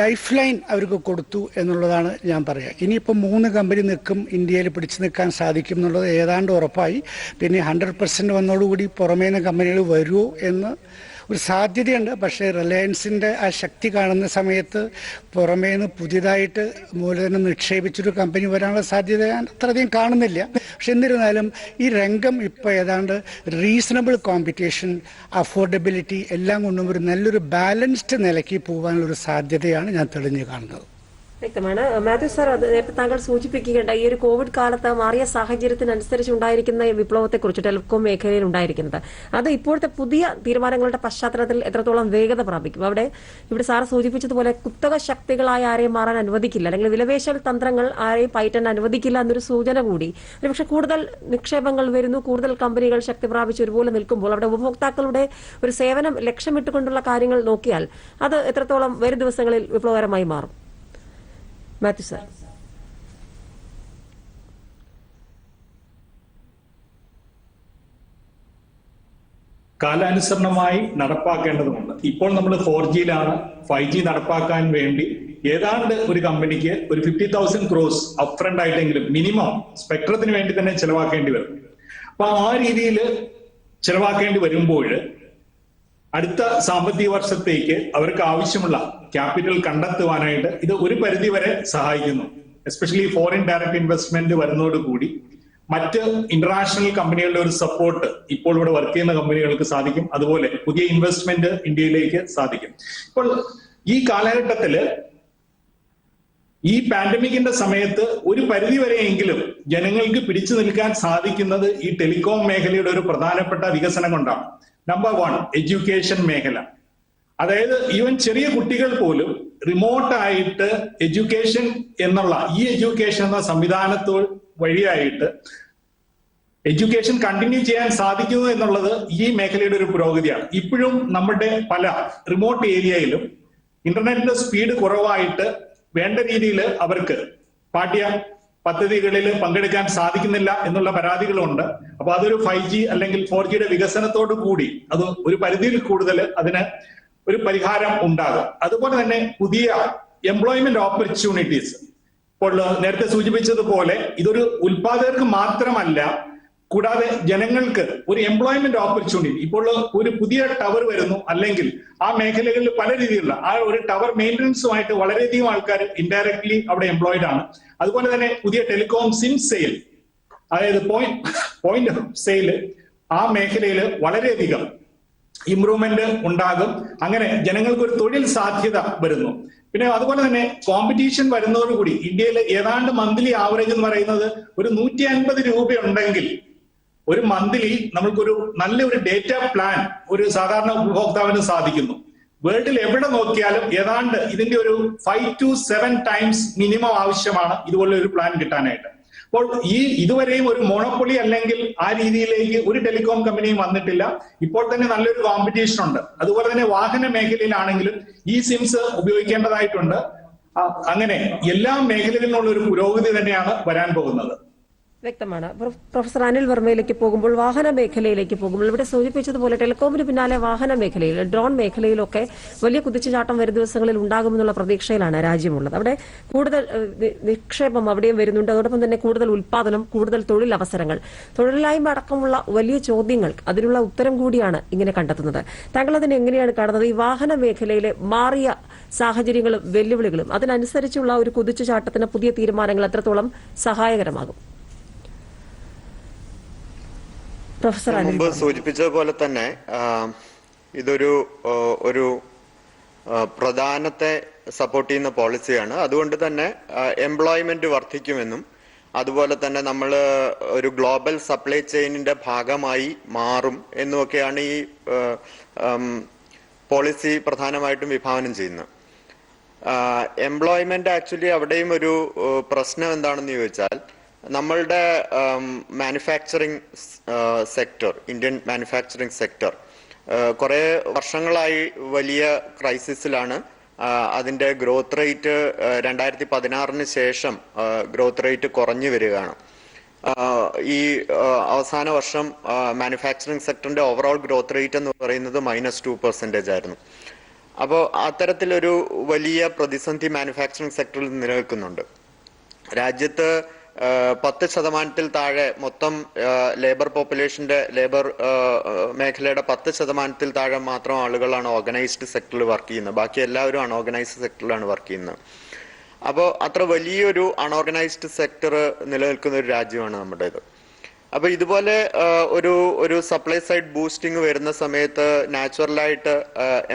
ലൈഫ് ലൈൻ അവർക്ക് കൊടുത്തു എന്നുള്ളതാണ് ഞാൻ പറയുക. ഇനിയിപ്പോൾ 3 കമ്പനി നിൽക്കും, ഇന്ത്യയിൽ പിടിച്ചു നിൽക്കാൻ സാധിക്കും എന്നുള്ളത് ഏതാണ്ട് ഉറപ്പായി. പിന്നെ 100% വന്നതോടുകൂടി പുറമേ നിന്ന് കമ്പനികൾ വരുമോ എന്ന് ഒരു സാധ്യതയുണ്ട്. പക്ഷേ റിലയൻസിൻ്റെ ആ ശക്തി കാണുന്ന സമയത്ത് പുറമേ നിന്ന് പുതിയതായിട്ട് മൂലധനം നിക്ഷേപിച്ചൊരു കമ്പനി വരാനുള്ള സാധ്യത ഞാൻ അത്രയധികം കാണുന്നില്ല. പക്ഷെ എന്നിരുന്നാലും ഈ രംഗം ഇപ്പോൾ ഏതാണ്ട് റീസണബിൾ കോമ്പറ്റീഷൻ, അഫോർഡബിലിറ്റി എല്ലാം കൊണ്ടും ഒരു നല്ലൊരു ബാലൻസ്ഡ് നിലയ്ക്ക് പോകാനുള്ളൊരു സാധ്യതയാണ് ഞാൻ തെളിഞ്ഞു കാണുന്നത്. വ്യക്തമാണ്. മാത്യു സാർ, അത് നേരത്തെ താങ്കൾ സൂചിപ്പിക്കുകയുണ്ട ഈ ഒരു കോവിഡ് കാലത്ത് മാറിയ സാഹചര്യത്തിനനുസരിച്ച് ഉണ്ടായിരിക്കുന്ന ഈ വിപ്ലവത്തെക്കുറിച്ച് ടെലികോം മേഖലയിൽ ഉണ്ടായിരിക്കുന്നത് അത് ഇപ്പോഴത്തെ പുതിയ തീരുമാനങ്ങളുടെ പശ്ചാത്തലത്തിൽ എത്രത്തോളം വേഗത പ്രാപിക്കും? ഇവിടെ സാർ സൂചിപ്പിച്ചതുപോലെ കുത്തക ശക്തികളായ ആരെയും മാറാൻ അനുവദിക്കില്ല, അല്ലെങ്കിൽ വിലപേശൽ തന്ത്രങ്ങൾ ആരെയും പയറ്റാൻ അനുവദിക്കില്ല എന്നൊരു സൂചന കൂടി. ഒരുപക്ഷെ കൂടുതൽ നിക്ഷേപങ്ങൾ വരുന്നു, കൂടുതൽ കമ്പനികൾ ശക്തി പ്രാപിച്ച് ഒരുപോലെ നിൽക്കുമ്പോൾ അവിടെ ഉപഭോക്താക്കളുടെ ഒരു സേവനം ലക്ഷ്യമിട്ടുകൊണ്ടുള്ള കാര്യങ്ങൾ നോക്കിയാൽ അത് എത്രത്തോളം വരും ദിവസങ്ങളിൽ വിപ്ലവകരമായി മാറും? മാത്യു സാർ. കാലാനുസരണമായി നടപ്പാക്കേണ്ടതുണ്ട്. ഇപ്പോൾ നമ്മൾ 4Gയിലാണ്. 5G നടപ്പാക്കാൻ വേണ്ടി ഏതാണ്ട് ഒരു കമ്പനിക്ക് ഒരു 50,000 crores അപ്ഫ്രണ്ട് ആയിട്ടെങ്കിലും മിനിമം സ്പെക്ട്രത്തിന് വേണ്ടി തന്നെ ചെലവാക്കേണ്ടി വരും. അപ്പൊ ആ രീതിയിൽ ചെലവാക്കേണ്ടി വരുമ്പോൾ അടുത്ത സാമ്പത്തിക വർഷത്തേക്ക് അവർക്ക് ആവശ്യമുള്ള ക്യാപിറ്റൽ കണ്ടെത്തുവാനായിട്ട് ഇത് ഒരു പരിധി വരെ സഹായിക്കുന്നു. എസ്പെഷ്യലി ഫോറിൻ ഡയറക്ട് ഇൻവെസ്റ്റ്മെന്റ് വരുന്നതോടുകൂടി മറ്റ് ഇന്റർനാഷണൽ കമ്പനികളുടെ ഒരു സപ്പോർട്ട് ഇപ്പോൾ ഇവിടെ വർക്ക് ചെയ്യുന്ന കമ്പനികൾക്ക് സാധിക്കും. അതുപോലെ പുതിയ ഇൻവെസ്റ്റ്മെന്റ് ഇന്ത്യയിലേക്ക് സാധിക്കും. ഇപ്പോൾ ഈ കാലഘട്ടത്തില് ഈ പാൻഡമിക്കിന്റെ സമയത്ത് ഒരു പരിധി വരെയെങ്കിലും ജനങ്ങൾക്ക് പിടിച്ചു നിൽക്കാൻ സാധിക്കുന്നത് ഈ ടെലികോം മേഖലയുടെ ഒരു പ്രധാനപ്പെട്ട വികസനം കൊണ്ടാണ്. നമ്പർ 1, എഡ്യൂക്കേഷൻ മേഖല. അതായത് ഈവൻ ചെറിയ കുട്ടികൾ പോലും റിമോട്ടായിട്ട് എഡ്യൂക്കേഷൻ എന്നുള്ള ഈ എഡ്യൂക്കേഷൻ എന്ന സംവിധാനത്തോ വഴിയായിട്ട് എഡ്യൂക്കേഷൻ കണ്ടിന്യൂ ചെയ്യാൻ സാധിക്കുന്നു എന്നുള്ളത് ഈ മേഖലയുടെ ഒരു പുരോഗതിയാണ്. ഇപ്പോഴും നമ്മുടെ പല റിമോട്ട് ഏരിയയിലും ഇന്റർനെറ്റിന്റെ സ്പീഡ് കുറവായിട്ട് വേണ്ട രീതിയിൽ അവർക്ക് പാഠ്യ പദ്ധതികളിൽ പങ്കെടുക്കാൻ സാധിക്കുന്നില്ല എന്നുള്ള പരാതികളുണ്ട്. അപ്പൊ അതൊരു 5G അല്ലെങ്കിൽ 4Gയുടെ വികസനത്തോടു കൂടി അത് ഒരു പരിധിയിൽ കൂടുതൽ അതിന് ഒരു പരിഹാരം ഉണ്ടാകും. അതുപോലെ തന്നെ പുതിയ എംപ്ലോയ്മെന്റ് ഓപ്പർച്യൂണിറ്റീസ്, ഇപ്പോൾ നേരത്തെ സൂചിപ്പിച്ചതുപോലെ ഇതൊരു ഉൽപാദകർക്ക് മാത്രമല്ല, കൂടാതെ ജനങ്ങൾക്ക് ഒരു എംപ്ലോയ്മെന്റ് ഓപ്പർച്യൂണിറ്റി. ഇപ്പോൾ ഒരു പുതിയ ടവർ വരുന്നു, അല്ലെങ്കിൽ ആ മേഖലകളിൽ പല രീതിയിലുള്ള ആ ഒരു ടവർ മെയിൻ്റനൻസുമായിട്ട് വളരെയധികം ആൾക്കാർ ഇൻഡയറക്ട്ലി അവിടെ എംപ്ലോയിഡ് ആണ്. അതുപോലെ തന്നെ പുതിയ ടെലികോം സിം സെയിൽ, അതായത് പോയിന്റ് ഓഫ് സെയിൽ, ആ മേഖലയിൽ വളരെയധികം ഇംപ്രൂവ്മെന്റ് ഉണ്ടാകും. അങ്ങനെ ജനങ്ങൾക്ക് ഒരു തൊഴിൽ സാധ്യത വരുന്നു. പിന്നെ അതുപോലെ തന്നെ കോമ്പറ്റീഷൻ വരുന്നതോടുകൂടി ഇന്ത്യയിൽ ഏതാണ്ട് മന്ത്ലി ആവറേജ് എന്ന് പറയുന്നത് ഒരു 150 രൂപ ഉണ്ടെങ്കിൽ ഒരു മന്ത്ലി നമ്മൾക്കൊരു നല്ലൊരു ഡേറ്റ പ്ലാൻ ഒരു സാധാരണ ഉപഭോക്താവിന് സാധിക്കുന്നു. വേൾഡിൽ എവിടെ നോക്കിയാലും ഏതാണ്ട് ഇതിന്റെ ഒരു 5 to 7 ടൈംസ് മിനിമം ആവശ്യമാണ് ഇതുപോലെ ഒരു പ്ലാൻ കിട്ടാനായിട്ട്. അപ്പോൾ ഇതുവരെയും ഒരു മോണോപ്പൊളി അല്ലെങ്കിൽ ആ രീതിയിലേക്ക് ഒരു ടെലികോം കമ്പനിയും വന്നിട്ടില്ല. ഇപ്പോൾ തന്നെ നല്ലൊരു കോമ്പറ്റീഷൻ ഉണ്ട്. അതുപോലെ തന്നെ വാഹന മേഖലയിലാണെങ്കിലും ഈ സിംസ് ഉപയോഗിക്കേണ്ടതായിട്ടുണ്ട്. അങ്ങനെ എല്ലാ മേഖലകളിലുള്ള ഒരു പുരോഗതി തന്നെയാണ് വരാൻ പോകുന്നത്. വ്യക്തമാണ്. പ്രൊഫസർ അനിൽ വർമ്മയിലേക്ക് പോകുമ്പോൾ, വാഹന മേഖലയിലേക്ക് പോകുമ്പോൾ, ഇവിടെ സൂചിപ്പിച്ചതുപോലെ ടെലികോമിന് പിന്നാലെ വാഹന മേഖലയിൽ, ഡ്രോൺ മേഖലയിലൊക്കെ വലിയ കുതിച്ചുചാട്ടം വരും ദിവസങ്ങളിൽ ഉണ്ടാകുമെന്നുള്ള പ്രതീക്ഷയിലാണ് രാജ്യമുള്ളത്. അവിടെ കൂടുതൽ നിക്ഷേപം അവിടെയും വരുന്നുണ്ട്. അതോടൊപ്പം തന്നെ കൂടുതൽ ഉൽപാദനം, കൂടുതൽ തൊഴിലവസരങ്ങൾ, തൊഴിലില്ലായ്മ അടക്കമുള്ള വലിയ ചോദ്യങ്ങൾ, അതിനുള്ള ഉത്തരം കൂടിയാണ് ഇങ്ങനെ കണ്ടെത്തുന്നത്. താങ്കൾ അതിനെ എങ്ങനെയാണ് കാണുന്നത്? ഈ വാഹന മേഖലയിലെ മാറിയ സാഹചര്യങ്ങളും വെല്ലുവിളികളും അതിനനുസരിച്ചുള്ള ഒരു കുതിച്ചുചാട്ടത്തിന് പുതിയ തീരുമാനങ്ങൾ എത്രത്തോളം സഹായകരമാകും? മുമ്പ് സൂചിപ്പിച്ചതുപോലെ തന്നെ ഇതൊരു പ്രധാനത്തെ സപ്പോർട്ട് ചെയ്യുന്ന പോളിസിയാണ്. അതുകൊണ്ട് തന്നെ എംപ്ലോയ്മെന്റ് വർദ്ധിക്കുമെന്നും അതുപോലെ തന്നെ നമ്മൾ ഒരു ഗ്ലോബൽ സപ്ലൈ ചെയിനിന്റെ ഭാഗമായി മാറും എന്നുമൊക്കെയാണ് ഈ പോളിസി പ്രധാനമായിട്ടും വിഭാവനം ചെയ്യുന്നത്. എംപ്ലോയ്മെന്റ് ആക്ച്വലി അവിടെയും ഒരു പ്രശ്നം എന്താണെന്ന് ചോദിച്ചാൽ, നമ്മളുടെ manufacturing sector, Indian manufacturing sector കുറെ വർഷങ്ങളായി വലിയ ക്രൈസിസിലാണ്. അതിന്റെ ഗ്രോത്ത് റേറ്റ് 2016 ശേഷം ഗ്രോത്ത് റേറ്റ് കുറഞ്ഞു വരികയാണ്. ഈ അവസാന വർഷം മാനുഫാക്ചറിങ് സെക്ടറിന്റെ ഓവറോൾ ഗ്രോത്ത് റേറ്റ് എന്ന് പറയുന്നത് -2% ആയിരുന്നു. അപ്പോൾ അത്തരത്തിലൊരു വലിയ പ്രതിസന്ധി മാനുഫാക്ചറിങ് സെക്ടറിൽ നിലനിൽക്കുന്നുണ്ട്. രാജ്യത്ത് 10% താഴെ മൊത്തം ലേബർ പോപ്പുലേഷന്റെ, ലേബർ മേഖലയുടെ 10% താഴെ മാത്രം ആളുകളാണ് ഓർഗനൈസ്ഡ് സെക്ടറിൽ വർക്ക് ചെയ്യുന്നത്. ബാക്കി എല്ലാവരും അൺഓർഗനൈസ്ഡ് സെക്ടറിലാണ് വർക്ക് ചെയ്യുന്നത്. അപ്പോൾ അത്ര വലിയൊരു അൺഓർഗനൈസ്ഡ് സെക്ടർ നിലനിൽക്കുന്ന ഒരു രാജ്യമാണ് നമ്മുടേത്. അപ്പൊ ഇതുപോലെ ഒരു സപ്ലൈ സൈഡ് ബൂസ്റ്റിംഗ് വരുന്ന സമയത്ത് നാച്ചുറലായിട്ട്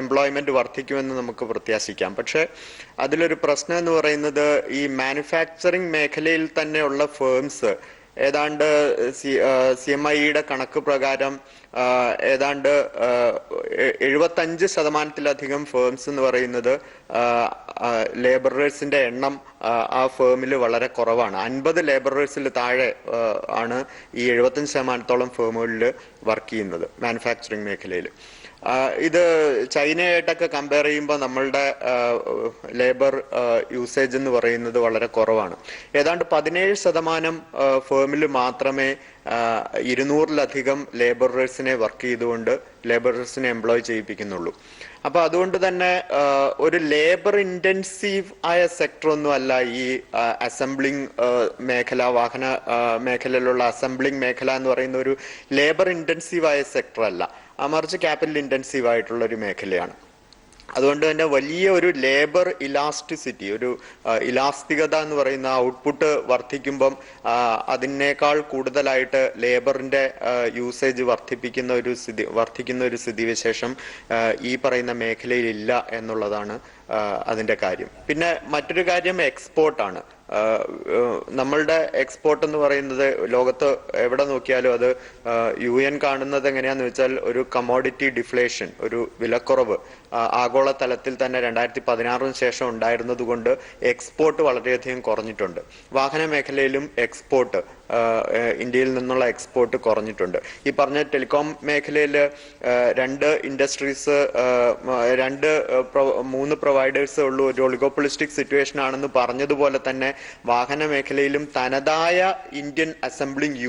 എംപ്ലോയ്മെന്റ് വർദ്ധിക്കുമെന്ന് നമുക്ക് പ്രത്യാശിക്കാം. പക്ഷെ അതിലൊരു പ്രശ്നം എന്ന് പറയുന്നത് ഈ മാനുഫാക്ചറിങ് മേഖലയിൽ തന്നെയുള്ള ഫേംസ് ഏതാണ്ട് CMIയുടെ കണക്ക് പ്രകാരം ഏതാണ്ട് 75% ഫേംസ് എന്ന് പറയുന്നത് ലേബറേഴ്സിന്റെ എണ്ണം ആ ഫേമിൽ വളരെ കുറവാണ്. 50 ലേബറേഴ്സിൽ താഴെ ആണ് ഈ 75% ഫേമുകളിൽ വർക്ക് ചെയ്യുന്നത് മാനുഫാക്ചറിങ് മേഖലയിൽ. ഇത് ചൈനയായിട്ടൊക്കെ കമ്പയർ ചെയ്യുമ്പോൾ നമ്മളുടെ ലേബർ യൂസേജ് എന്ന് പറയുന്നത് വളരെ കുറവാണ്. ഏതാണ്ട് 17% ഫേമിൽ മാത്രമേ 200-ലധികം ലേബറേഴ്സിനെ വർക്ക് ചെയ്തുകൊണ്ട് ലേബറേഴ്സിനെ എംപ്ലോയ് ചെയ്യിപ്പിക്കുന്നുള്ളൂ. അപ്പൊ അതുകൊണ്ട് തന്നെ ഒരു ലേബർ ഇന്റൻസീവ് ആയ സെക്ടർ ഒന്നും അല്ല ഈ അസംബ്ലിംഗ് മേഖല, വാഹന മേഖലയിലുള്ള അസംബ്ലിംഗ് മേഖല എന്ന് പറയുന്ന ഒരു ലേബർ ഇന്റൻസീവ് ആയ സെക്ടർ അല്ല, മറിച്ച് ക്യാപിറ്റൽ ഇന്റൻസീവ് ആയിട്ടുള്ള ഒരു മേഖലയാണ്. അതുകൊണ്ട് തന്നെ വലിയ ഒരു ലേബർ ഇലാസ്റ്റിസിറ്റി, ഒരു ഇലാസ്തികത എന്ന് പറയുന്ന ഔട്ട്പുട്ട് അതിനേക്കാൾ കൂടുതലായിട്ട് ലേബറിന്റെ യൂസേജ് വർദ്ധിക്കുന്ന ഒരു സ്ഥിതിവിശേഷം ഈ പറയുന്ന മേഖലയിൽ ഇല്ല എന്നുള്ളതാണ് അതിന്റെ കാര്യം. പിന്നെ മറ്റൊരു കാര്യം എക്സ്പോർട്ടാണ്. നമ്മളുടെ എക്സ്പോർട്ട് എന്ന് പറയുന്നത് ലോകത്ത് എവിടെ നോക്കിയാലും അത് UN കാണുന്നത് എങ്ങനെയാന്ന് വെച്ചാൽ ഒരു കമോഡിറ്റി ഡിഫ്ലേഷൻ, ഒരു വിലക്കുറവ് ആഗോള തലത്തിൽ തന്നെ 2016 ശേഷം ഉണ്ടായിരുന്നത് കൊണ്ട് എക്സ്പോർട്ട് വളരെയധികം കുറഞ്ഞിട്ടുണ്ട്. വാഹന മേഖലയിലും എക്സ്പോർട്ട്, ഇന്ത്യയിൽ നിന്നുള്ള എക്സ്പോർട്ട് കുറഞ്ഞിട്ടുണ്ട്. ഈ പറഞ്ഞ ടെലികോം മേഖലയിൽ 2 ഇൻഡസ്ട്രീസ്, 3 പ്രൊവൈഡേഴ്സ് ഉള്ളൂ, ഒരു ഒളിഗോപൊളിസ്റ്റിക് സിറ്റുവേഷൻ ആണെന്ന് പറഞ്ഞതുപോലെ തന്നെ വാഹന മേഖലയിലും തനതായ ഇന്ത്യൻ അസംബ്ലിംഗ്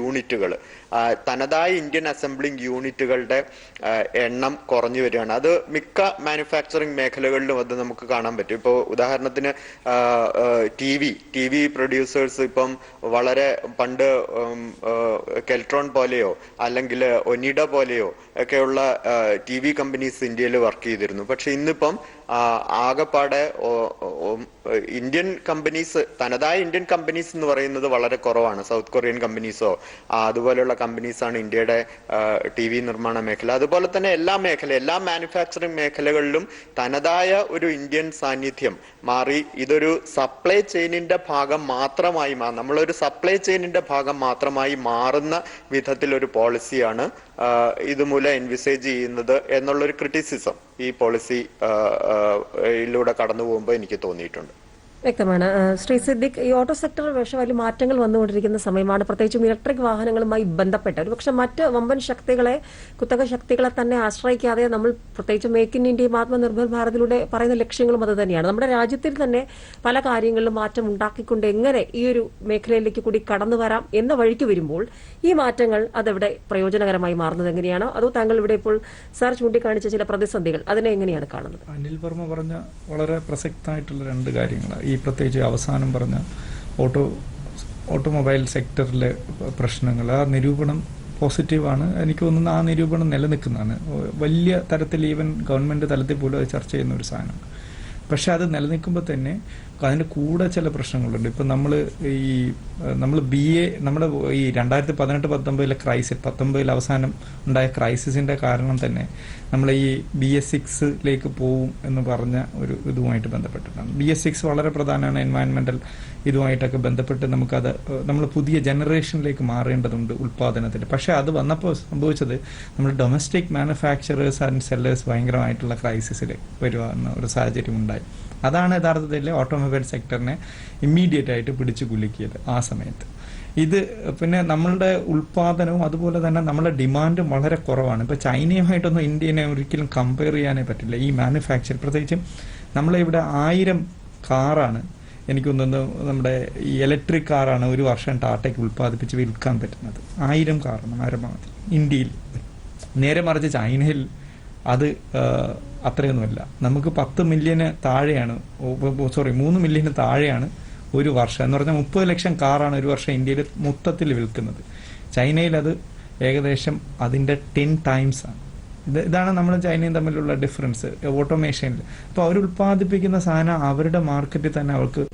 യൂണിറ്റുകളുടെ എണ്ണം കുറഞ്ഞു വരികയാണ്. അത് മിക്ക മാനുഫാക്ചറിങ് മേഖലകളിലും അത് നമുക്ക് കാണാൻ പറ്റും. ഇപ്പോൾ ഉദാഹരണത്തിന് ടി വി പ്രൊഡ്യൂസേഴ്സ് ഇപ്പം വളരെ പണ്ട് കെൽട്രോൺ പോലെയോ അല്ലെങ്കിൽ ഒനിഡ പോലെയോ ഒക്കെയുള്ള TV കമ്പനീസ് ഇന്ത്യയിൽ വർക്ക് ചെയ്തിരുന്നു. പക്ഷെ ഇന്നിപ്പം ആകെപ്പാടെ ഇന്ത്യൻ കമ്പനീസ്, തനതായ ഇന്ത്യൻ കമ്പനീസ് എന്ന് പറയുന്നത് വളരെ കുറവാണ്. സൗത്ത് കൊറിയൻ കമ്പനീസോ അതുപോലെയുള്ള കമ്പനീസാണ് ഇന്ത്യയുടെ TV നിർമ്മാണ മേഖല. അതുപോലെ തന്നെ എല്ലാ മാനുഫാക്ചറിങ് മേഖലകളിലും തനതായ ഒരു ഇന്ത്യൻ സാന്നിധ്യം മാറി ഇതൊരു സപ്ലൈ ചെയിനിന്റെ ഭാഗം മാത്രമായി നമ്മളൊരു സപ്ലൈ ചെയിനിന്റെ ഭാഗം മാത്രമായി മാറുന്ന വിധത്തിലൊരു പോളിസിയാണ് ഇതുമൂലം എൻവിസേജ് ചെയ്യുന്നത് എന്നുള്ളൊരു ക്രിറ്റിസിസം ഈ പോളിസിയിലൂടെ കടന്നു പോകുമ്പോൾ എനിക്ക് തോന്നിയിട്ടുണ്ട്. വ്യക്തമാണ്. ശ്രീ സിദ്ദിഖ്, ഈ ഓട്ടോ സെക്ടർ വലിയ മാറ്റങ്ങൾ വന്നുകൊണ്ടിരിക്കുന്ന സമയമാണ്, പ്രത്യേകിച്ചും ഇലക്ട്രിക് വാഹനങ്ങളുമായി ബന്ധപ്പെട്ട്. പക്ഷെ മറ്റ് വമ്പൻ ശക്തികളെ, കുത്തക ശക്തികളെ തന്നെ ആശ്രയിക്കാതെ നമ്മൾ പ്രത്യേകിച്ച് മേക്ക് ഇൻ ഇന്ത്യയും ആത്മനിർഭർ ഭാരതിലൂടെ പറയുന്ന ലക്ഷ്യങ്ങളും അത് തന്നെയാണ്. നമ്മുടെ രാജ്യത്തിൽ തന്നെ പല കാര്യങ്ങളിലും മാറ്റം ഉണ്ടാക്കിക്കൊണ്ട് എങ്ങനെ ഈ ഒരു മേഖലയിലേക്ക് കൂടി കടന്നു വരാം എന്ന വഴിക്ക് വരുമ്പോൾ ഈ മാറ്റങ്ങൾ അതെവിടെ പ്രയോജനകരമായി മാറുന്നത് എങ്ങനെയാണോ, അതോ താങ്കൾ ഇവിടെ ഇപ്പോൾ സാർ ചൂണ്ടിക്കാണിച്ച ചില പ്രതിസന്ധികൾ അതിനെ എങ്ങനെയാണ് കാണുന്നത്? അനിൽ വർമ്മ പറഞ്ഞ വളരെ പ്രസക്തമായിട്ടുള്ള 2 കാര്യങ്ങളാണ്. ഈ പ്രത്യേകിച്ച് അവസാനം പറഞ്ഞ ഓട്ടോമൊബൈൽ സെക്ടറിലെ പ്രശ്നങ്ങൾ, ആ നിരൂപണം പോസിറ്റീവാണ്. എനിക്ക് തോന്നുന്നു ആ നിരൂപണം നിലനിൽക്കുന്നതാണ്. വലിയ തരത്തിൽ ഈവൻ ഗവൺമെന്റ് തലത്തിൽ പോലും അത് ചർച്ച ചെയ്യുന്ന ഒരു സാധനമാണ്. പക്ഷെ അത് നിലനിൽക്കുമ്പോൾ തന്നെ അതിൻ്റെ കൂടെ ചില പ്രശ്നങ്ങളുണ്ട്. ഇപ്പം നമ്മൾ BA നമ്മുടെ ഈ 2018-19 ക്രൈസിസ്, 19 അവസാനം ഉണ്ടായ ക്രൈസിസിന്റെ കാരണം തന്നെ നമ്മൾ ഈ BS6 പോവും എന്ന് പറഞ്ഞ ഒരു ഇതുമായിട്ട് ബന്ധപ്പെട്ടിട്ടാണ്. BS6 വളരെ പ്രധാനമാണ്. എൻവയൺമെന്റൽ ഇതുമായിട്ടൊക്കെ ബന്ധപ്പെട്ട് നമ്മൾ പുതിയ ജനറേഷനിലേക്ക് മാറേണ്ടതുണ്ട് ഉൽപ്പാദനത്തിൽ. പക്ഷെ അത് വന്നപ്പോൾ സംഭവിച്ചത് നമ്മൾ ഡൊമസ്റ്റിക് മാനുഫാക്ചറേഴ്സ് ആൻഡ് സെല്ലേഴ്സ് ഭയങ്കരമായിട്ടുള്ള ക്രൈസിസിൽ വരുന്ന ഒരു സാഹചര്യം ഉണ്ടായി. അതാണ് യഥാർത്ഥത്തിൽ ഓട്ടോമൊബൈൽ സെക്ടറിനെ ഇമ്മീഡിയറ്റ് ആയിട്ട് പിടിച്ചു കുലുക്കിയത് ആ സമയത്ത്. ഇത് പിന്നെ നമ്മളുടെ ഉൽപാദനവും അതുപോലെ തന്നെ നമ്മുടെ ഡിമാൻഡും വളരെ കുറവാണ്. ഇപ്പൊ ചൈനയുമായിട്ടൊന്നും ഇന്ത്യനെ ഒരിക്കലും കമ്പയർ ചെയ്യാനേ പറ്റില്ല ഈ മാനുഫാക്ചർ. പ്രത്യേകിച്ചും നമ്മളിവിടെ 1000 കാറാണ്, എനിക്കൊന്നു നമ്മുടെ ഈ ഇലക്ട്രിക് കാറാണ് ഒരു വർഷം ടാറ്റയ്ക്ക് ഉൽപ്പാദിപ്പിച്ച് വിൽക്കാൻ പറ്റുന്നത്. 1000 കാറാണ് പരമാവധി ഇന്ത്യയിൽ. നേരെ മറിച്ച് ചൈനയിൽ അത് അത്രയൊന്നുമല്ല. നമുക്ക് 10 മില്യന് താഴെയാണ്, 3 മില്യന് താഴെയാണ് ഒരു വർഷം എന്ന് പറഞ്ഞാൽ 30 ലക്ഷം കാറാണ് ഒരു വർഷം ഇന്ത്യയിൽ മൊത്തത്തിൽ വിൽക്കുന്നത്. ചൈനയിൽ അത് ഏകദേശം അതിൻ്റെ 10 ടൈംസ് ആണ്. ഇതാണ് നമ്മൾ ചൈനയും തമ്മിലുള്ള ഡിഫറൻസ് ഓട്ടോമേഷനിൽ. അപ്പോൾ അവർ ഉൽപ്പാദിപ്പിക്കുന്ന സാധനം അവരുടെ മാർക്കറ്റിൽ തന്നെ അവർക്ക്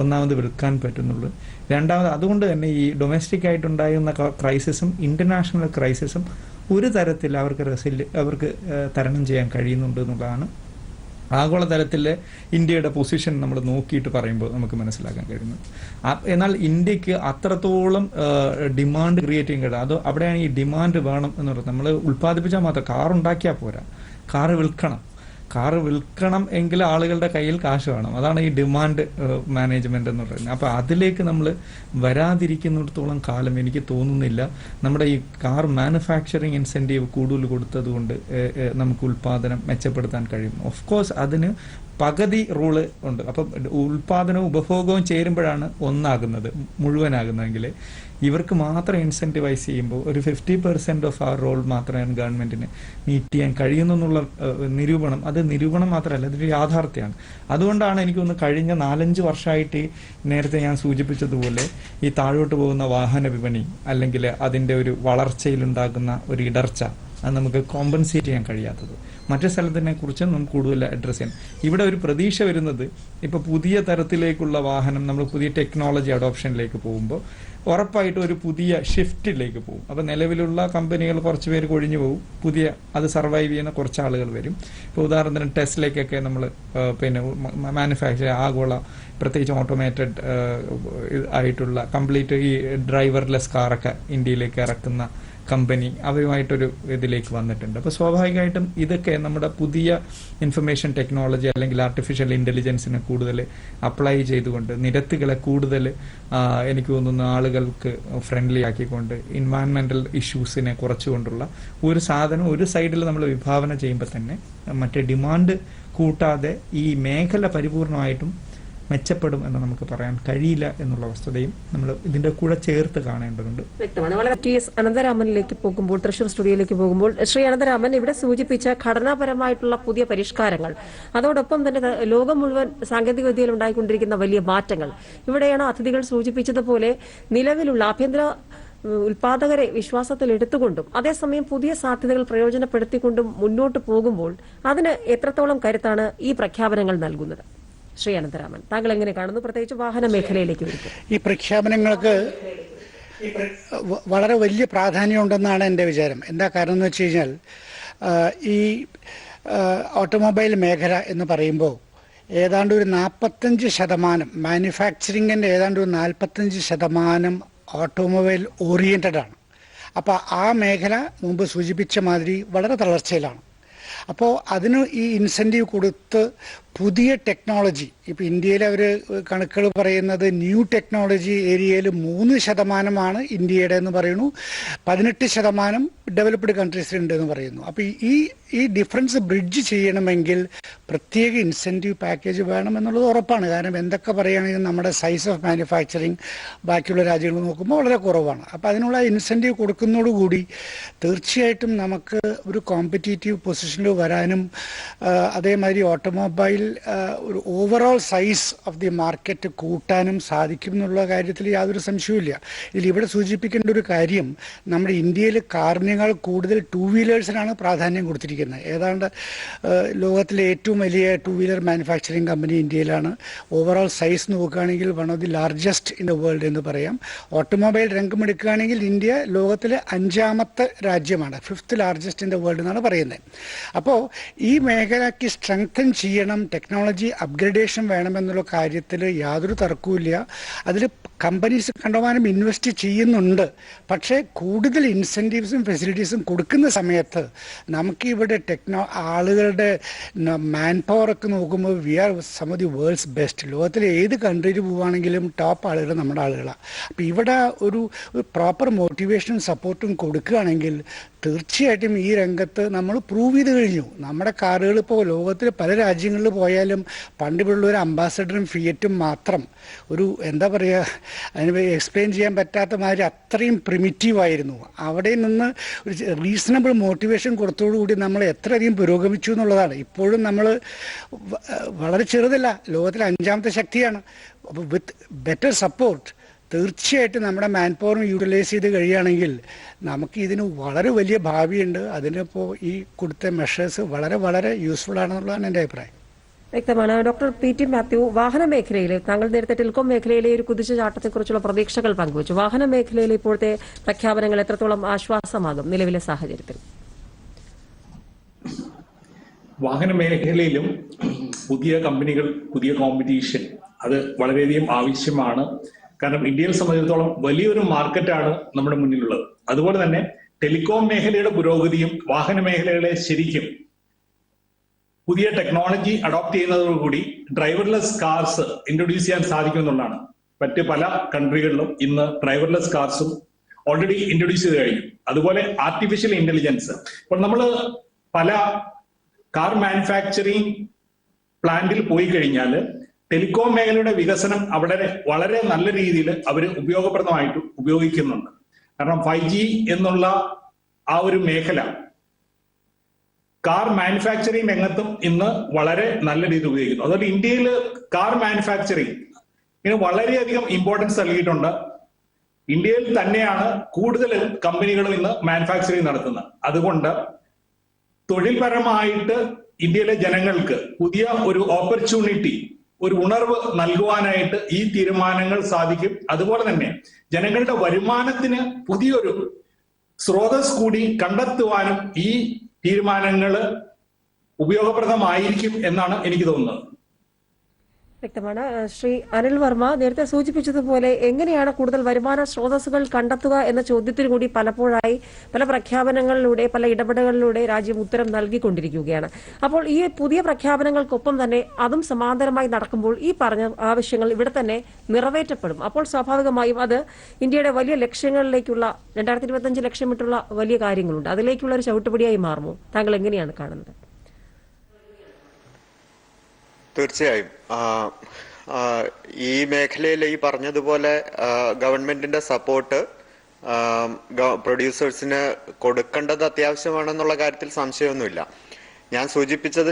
ഒന്നാമത് വിൽക്കാൻ പറ്റുന്നുള്ളൂ. രണ്ടാമത് അതുകൊണ്ട് തന്നെ ഈ ഡൊമസ്റ്റിക് ആയിട്ടുണ്ടാകുന്ന ക്രൈസിസും ഇന്റർനാഷണൽ ക്രൈസിസും ഒരു തരത്തിൽ അവർക്ക് തരണം ചെയ്യാൻ കഴിയുന്നുണ്ട് എന്നുള്ളതാണ് ആഗോളതലത്തിലെ ഇന്ത്യയുടെ പൊസിഷൻ നമ്മൾ നോക്കിയിട്ട് പറയുമ്പോൾ നമുക്ക് മനസ്സിലാക്കാൻ കഴിയുന്നത്. എന്നാൽ ഇന്ത്യക്ക് അത്രത്തോളം ഡിമാൻഡ് ക്രിയേറ്റ് ചെയ്യാൻ കഴിയും. അത് അവിടെയാണ് ഈ ഡിമാൻഡ് വേണം എന്ന് പറയുന്നത്. നമ്മൾ ഉൽപ്പാദിപ്പിച്ചാൽ മാത്രം കാർ ഉണ്ടാക്കിയാൽ പോരാ, കാറ് വിൽക്കണം എങ്കിൽ ആളുകളുടെ കയ്യിൽ കാശ് വേണം. അതാണ് ഈ ഡിമാൻഡ് മാനേജ്മെന്റ് എന്ന് പറയുന്നത്. അപ്പൊ അതിലേക്ക് നമ്മൾ വരാതിരിക്കുന്നിടത്തോളം കാലം എനിക്ക് തോന്നുന്നില്ല നമ്മുടെ ഈ കാർ മാനുഫാക്ചറിങ് ഇൻസെന്റീവ് കൂടുതൽ കൊടുത്തത് കൊണ്ട് നമുക്ക് ഉൽപാദനം മെച്ചപ്പെടുത്താൻ കഴിയും. ഓഫ് കോഴ്സ് അതിന് പകുതി റൂള് ഉണ്ട്. അപ്പം ഉൽപാദനവും ഉപഭോഗവും ചേരുമ്പോഴാണ് മുഴുവനാകുന്നതെങ്കിൽ ഇവർക്ക് മാത്രം ഇൻസെന്റിവൈസ് ചെയ്യുമ്പോൾ ഒരു 50% ഓഫ് ആ റോൾ മാത്രമേ ഗവൺമെന്റിന് മീറ്റ് ചെയ്യാൻ കഴിയുന്നു എന്നുള്ള നിരൂപണം മാത്രമല്ല, അതൊരു യാഥാർത്ഥ്യമാണ്. അതുകൊണ്ടാണ് എനിക്കൊന്ന് കഴിഞ്ഞ 4-5 വർഷമായിട്ട് നേരത്തെ ഞാൻ സൂചിപ്പിച്ചതുപോലെ ഈ താഴോട്ട് പോകുന്ന വാഹന വിപണി അല്ലെങ്കിൽ അതിന്റെ ഒരു വളർച്ചയിലുണ്ടാകുന്ന ഒരു ഇടർച്ച അത് നമുക്ക് കോമ്പൻസേറ്റ് ചെയ്യാൻ കഴിയാത്തത്. മറ്റു സ്ഥലത്തിനെ കുറിച്ച് നമുക്ക് കൂടുതൽ അഡ്രസ് ചെയ്യാം. ഇവിടെ ഒരു പ്രതീക്ഷ വരുന്നത് ഇപ്പൊ പുതിയ തരത്തിലേക്കുള്ള വാഹനം, നമ്മൾ പുതിയ ടെക്നോളജി അഡോപ്ഷനിലേക്ക് പോകുമ്പോൾ ഉറപ്പായിട്ടും ഒരു പുതിയ ഷിഫ്റ്റിലേക്ക് പോകും. അപ്പൊ നിലവിലുള്ള കമ്പനികൾ കുറച്ച് പേര് കൊഴിഞ്ഞു പോകും, അത് സർവൈവ് ചെയ്യുന്ന കുറച്ച് ആളുകൾ വരും. ഇപ്പൊ ഉദാഹരണത്തിന് ടെസ്ലയ്ക്കൊക്കെ നമ്മൾ മാനുഫാക്ചർ ആഗോള പ്രത്യേകിച്ച് ഓട്ടോമേറ്റഡ് ആയിട്ടുള്ള കംപ്ലീറ്റ് ഈ ഡ്രൈവർലെസ് കാറൊക്കെ ഇന്ത്യയിലേക്ക് ഇറക്കുന്ന കമ്പനി അവരുമായിട്ടൊരു ഇതിലേക്ക് വന്നിട്ടുണ്ട്. അപ്പോൾ സ്വാഭാവികമായിട്ടും ഇതൊക്കെ നമ്മുടെ പുതിയ ഇൻഫർമേഷൻ ടെക്നോളജി അല്ലെങ്കിൽ ആർട്ടിഫിഷ്യൽ ഇന്റലിജൻസിനെ കൂടുതൽ അപ്ലൈ ചെയ്തുകൊണ്ട് നിരത്തുകളെ കൂടുതൽ എനിക്ക് തോന്നുന്നു ആളുകൾക്ക് ഫ്രണ്ട്ലി ആക്കിക്കൊണ്ട് എൻവയൺമെന്റൽ ഇഷ്യൂസിനെ കുറച്ചുകൊണ്ടുള്ള ഒരു സാധനം ഒരു സൈഡിൽ നമ്മൾ വിഭാവന ചെയ്യുമ്പോൾ തന്നെ മറ്റേ ഡിമാൻഡ് കൂട്ടാതെ ഈ മേഖല പരിപൂർണമായിട്ടും മെച്ചപ്പെടും എന്ന് നമുക്ക് പറയാൻ കഴിയില്ല എന്നുള്ള വസ്തുതയും നമ്മൾ ഇതിന്റെ കൂടെ ചേർത്ത് കാണേണ്ടതുണ്ട്. വ്യക്തമാണ്. വളരെ TS അനന്തരാമനിലേക്ക് പോകുമ്പോൾ, തൃശൂർ സ്റ്റുഡിയോയിലേക്ക് പോകുമ്പോൾ, ശ്രീ അനന്തരാമൻ ഇവിടെ സൂചിപ്പിച്ച ഘടനാപരമായിട്ടുള്ള പുതിയ പരിഷ്കാരങ്ങൾ, അതോടൊപ്പം തന്നെ ലോകം മുഴുവൻ സാങ്കേതിക വിദ്യയിൽ ഉണ്ടായിക്കൊണ്ടിരിക്കുന്ന വലിയ മാറ്റങ്ങൾ, ഇവിടെയാണ് അതിഥികൾ സൂചിപ്പിച്ചതുപോലെ നിലവിലുള്ള ആഭ്യന്തര ഉൽപാദകരെ വിശ്വാസത്തിൽ എടുത്തുകൊണ്ടും അതേസമയം പുതിയ സാധ്യതകൾ പ്രയോജനപ്പെടുത്തിക്കൊണ്ടും മുന്നോട്ട് പോകുമ്പോൾ അതിന് എത്രത്തോളം കരുത്താണ് ഈ പ്രഖ്യാപനങ്ങൾ നൽകുന്നത്? ശ്രീ അനന്തരാമൻ, താങ്കൾ എങ്ങനെ കാണുന്നു, പ്രത്യേകിച്ച് വാഹന മേഖലയിലേക്ക് വരുമ്പോൾ? ഈ പ്രഖ്യാപനങ്ങൾക്ക് വളരെ വലിയ പ്രാധാന്യമുണ്ടെന്നാണ് എൻ്റെ വിചാരം. എന്താ കാരണം എന്ന് വെച്ച് കഴിഞ്ഞാൽ ഈ ഓട്ടോമൊബൈൽ മേഖല എന്ന് പറയുമ്പോൾ ഏതാണ്ട് ഒരു 45% മാനുഫാക്ചറിങ്ങിൻ്റെ ഏതാണ്ട് ഒരു 45% ഓട്ടോമൊബൈൽ ഓറിയൻറ്റഡ് ആണ്. അപ്പോൾ ആ മേഖല മുമ്പ് സൂചിപ്പിച്ച മാതിരി വളരെ തളർച്ചയിലാണ്. അപ്പോൾ അതിന് ഈ ഇൻസെൻറ്റീവ് കൊടുത്ത് പുതിയ ടെക്നോളജി, ഇപ്പോൾ ഇന്ത്യയിൽ അവർ കണക്കുകൾ പറയുന്നത് ന്യൂ ടെക്നോളജി ഏരിയയിൽ 3% ഇന്ത്യയുടെ എന്ന് പറയുന്നു, 18% ഡെവലപ്ഡ് കൺട്രീസിലുണ്ട് എന്ന് പറയുന്നു. അപ്പോൾ ഈ ഡിഫറൻസ് ബ്രിഡ്ജ് ചെയ്യണമെങ്കിൽ പ്രത്യേക ഇൻസെൻറ്റീവ് പാക്കേജ് വേണമെന്നുള്ളത് ഉറപ്പാണ്. കാരണം എന്തൊക്കെ പറയുകയാണെങ്കിലും നമ്മുടെ സൈസ് ഓഫ് മാനുഫാക്ചറിങ് ബാക്കിയുള്ള രാജ്യങ്ങൾ നോക്കുമ്പോൾ വളരെ കുറവാണ്. അപ്പോൾ അതിനുള്ള ഇൻസെൻറ്റീവ് കൊടുക്കുന്നതോടുകൂടി തീർച്ചയായിട്ടും നമുക്ക് ഒരു കോമ്പറ്റീറ്റീവ് പൊസിഷനിൽ വരാനും അതേമാതിരി ഓട്ടോമൊബൈൽ ഒരു overall size of the market കൂട്ടാനും സാധിക്കും എന്നുള്ള കാര്യത്തിൽ യാതൊരു സംശയവുമില്ല. ഇവിടെ സൂചിപ്പിക്കേണ്ട ഒരു കാര്യം, നമ്മുടെ ഇന്ത്യയിൽ കാറിനേക്കാൾ കൂടുതൽ 2 വീലേഴ്സിനാണ് പ്രാധാന്യം കൊടുത്തിരിക്കുന്നത്. ഏതാണ്ട് ലോകത്തിലെ ഏറ്റവും വലിയ 2 വീലർ മാനുഫാക്ചറിങ് കമ്പനി ഇന്ത്യയിലാണ്. ഓവറോൾ സൈസ് നോക്കുകയാണെങ്കിൽ one of the largest in the world എന്ന് പറയാം. ഓട്ടോമൊബൈൽ രംഗം എടുക്കുകയാണെങ്കിൽ ഇന്ത്യ ലോകത്തിലെ 5ാമത്തെ രാജ്യമാണ്, 5th largest in the world എന്നാണ് പറയുന്നത്. അപ്പോൾ ഈ മേഖലയ്ക്ക് സ്ട്രെങ്തൻ ചെയ്യണം, ടെക്നോളജി അപ്ഗ്രഡേഷൻ വേണമെന്നുള്ള കാര്യത്തിൽ യാതൊരു തർക്കവുമില്ല. അതിൽ കമ്പനീസ് കണ്ടമാനം ഇൻവെസ്റ്റ് ചെയ്യുന്നുണ്ട്. പക്ഷേ കൂടുതൽ ഇൻസെൻറ്റീവ്സും ഫെസിലിറ്റീസും കൊടുക്കുന്ന സമയത്ത് നമുക്ക് ഇവിടെ ആളുകളുടെ മാൻ പവർ ഒക്കെ നോക്കുമ്പോൾ we are some of the world's best. ലോകത്തിലെ ഏത് കൺട്രിയിൽ പോവുകയാണെങ്കിലും ടോപ്പ് ആളുകൾ നമ്മുടെ ആളുകളാണ്. അപ്പോൾ ഇവിടെ ഒരു പ്രോപ്പർ മോട്ടിവേഷനും സപ്പോർട്ടും കൊടുക്കുകയാണെങ്കിൽ തീർച്ചയായിട്ടും ഈ രംഗത്ത് നമ്മൾ പ്രൂവ് ചെയ്ത് കഴിഞ്ഞു. നമ്മുടെ കാറുകൾ ഇപ്പോൾ ലോകത്തിലെ പല രാജ്യങ്ങളിൽ പോയാലും പണ്ടുള്ള ഒരു അംബാസഡറും ഫിയറ്റും മാത്രം ഒരു എന്താ പറയുക, അതിന് എക്സ്പ്ലെയിൻ ചെയ്യാൻ പറ്റാത്ത മാതിരി അത്രയും പ്രിമിറ്റീവായിരുന്നു. അവിടെ നിന്ന് ഒരു റീസണബിൾ മോട്ടിവേഷൻ കൊടുത്തോടുകൂടി നമ്മൾ എത്രയധികം പുരോഗമിച്ചു എന്നുള്ളതാണ്. ഇപ്പോഴും നമ്മൾ വളരെ ചെറുതല്ല, ലോകത്തിലെ 5ാമത്തെ ശക്തിയാണ്. അപ്പോൾ വിത്ത് ബെറ്റർ സപ്പോർട്ട് തീർച്ചയായിട്ടും നമ്മുടെ മാൻ പവറും യൂട്ടിലൈസ് ചെയ്ത് കഴിയുകയാണെങ്കിൽ നമുക്ക് ഇതിന് വളരെ വലിയ ഭാവിയുണ്ട്. അതിനിപ്പോൾ ഈ കൊടുത്ത മെഷേഴ്സ് വളരെ വളരെ യൂസ്ഫുൾ ആണെന്നുള്ളതാണ് എൻ്റെ അഭിപ്രായം. വ്യക്തമാണ്. Doctor PT. മാത്യു, വാഹന മേഖലയിൽ താങ്കൾ നേരത്തെ ടെലികോം മേഖലയിലെ ഒരു കുതിച്ചുചാട്ടത്തെക്കുറിച്ചുള്ള പ്രതീക്ഷകൾ പങ്കുവച്ചു. വാഹന മേഖലയിലെ ഇപ്പോഴത്തെ പ്രഖ്യാപനങ്ങൾ എത്രത്തോളം ആശ്വാസമാകും നിലവിലെ സാഹചര്യത്തിൽ? വാഹന മേഖലയിലും പുതിയ കമ്പനികൾ, പുതിയ കോമ്പറ്റീഷൻ അത് വളരെയധികം ആവശ്യമാണ്. കാരണം ഇന്ത്യയെ സംബന്ധിച്ചിടത്തോളം വലിയൊരു മാർക്കറ്റാണ് നമ്മുടെ മുന്നിലുള്ളത്. അതുപോലെ തന്നെ ടെലികോം മേഖലയുടെ പുരോഗതിയും വാഹന മേഖലകളെ ശരിക്കും പുതിയ ടെക്നോളജി അഡോപ്റ്റ് ചെയ്യുന്നതോടുകൂടി ഡ്രൈവർലെസ് കാർസ് ഇൻട്രൊഡ്യൂസ് ചെയ്യാൻ സാധിക്കുമെന്നുള്ളതാണ്. മറ്റ് പല കൺട്രികളിലും ഇന്ന് ഡ്രൈവർലെസ് കാർസും ഓൾറെഡി ഇൻട്രൊഡ്യൂസ് ചെയ്ത് കഴിഞ്ഞു. അതുപോലെ ആർട്ടിഫിഷ്യൽ ഇന്റലിജൻസ്. ഇപ്പോൾ നമ്മൾ പല കാർ മാനുഫാക്ചറിങ് പ്ലാന്റിൽ പോയി കഴിഞ്ഞാൽ ടെലികോം മേഖലയുടെ വികസനം അവിടെ വളരെ നല്ല രീതിയിൽ അവർ ഉപയോഗപ്രദമായിട്ട് ഉപയോഗിക്കുന്നുണ്ട്. കാരണം 5G എന്നുള്ള ആ ഒരു മേഖല കാർ മാനുഫാക്ചറിങ് രംഗത്തും ഇന്ന് വളരെ നല്ല രീതിയിൽ ഉപയോഗിക്കുന്നു. അതുപോലെ ഇന്ത്യയിൽ കാർ മാനുഫാക്ചറിങ് ഇതിന് വളരെയധികം ഇമ്പോർട്ടൻസ് നൽകിയിട്ടുണ്ട്. ഇന്ത്യയിൽ തന്നെയാണ് കൂടുതൽ കമ്പനികളും ഇന്ന് മാനുഫാക്ചറിങ് നടത്തുന്നത്. അതുകൊണ്ട് തൊഴിൽപരമായിട്ട് ഇന്ത്യയിലെ ജനങ്ങൾക്ക് പുതിയ ഒരു ഓപ്പർച്യൂണിറ്റി, ഒരു ഉണർവ് നൽകുവാനായിട്ട് ഈ തീരുമാനങ്ങൾ സാധിക്കും. അതുപോലെ തന്നെ ജനങ്ങളുടെ വരുമാനത്തിന് പുതിയൊരു സ്രോതസ് കൂടി കണ്ടെത്തുവാനും ഈ തീരുമാനങ്ങൾ ഉപയോഗപ്രദമായിരിക്കും എന്നാണ് എനിക്ക് തോന്നുന്നത്. വ്യക്തമാണ്. ശ്രീ അനിൽ വർമ്മ, നേരത്തെ സൂചിപ്പിച്ചതുപോലെ എങ്ങനെയാണ് കൂടുതൽ വരുമാന സ്രോതസ്സുകൾ കണ്ടെത്തുക എന്ന ചോദ്യത്തിന് കൂടി പലപ്പോഴായി പല പ്രഖ്യാപനങ്ങളിലൂടെ, പല ഇടപെടലുകളിലൂടെ രാജ്യം ഉത്തരം നൽകിക്കൊണ്ടിരിക്കുകയാണ്. അപ്പോൾ ഈ പുതിയ പ്രഖ്യാപനങ്ങൾക്കൊപ്പം തന്നെ അതും സമാന്തരമായി നടക്കുമ്പോൾ ഈ പറഞ്ഞ ആവശ്യങ്ങൾ ഇവിടെ തന്നെ നിറവേറ്റപ്പെടും. അപ്പോൾ സ്വാഭാവികമായും അത് ഇന്ത്യയുടെ വലിയ ലക്ഷ്യങ്ങളിലേക്കുള്ള 2025 ലക്ഷ്യമിട്ടുള്ള വലിയ കാര്യങ്ങളുണ്ട്, അതിലേക്കുള്ള ഒരു ചവിട്ടുപടിയായി മാറുമോ? താങ്കൾ എങ്ങനെയാണ് കാണുന്നത്? തീർച്ചയായും ഈ മേഖലയിൽ ഈ പറഞ്ഞതുപോലെ ഗവൺമെന്റിന്റെ സപ്പോർട്ട് പ്രൊഡ്യൂസേഴ്സിന് കൊടുക്കേണ്ടത് അത്യാവശ്യമാണെന്നുള്ള കാര്യത്തിൽ സംശയമൊന്നുമില്ല.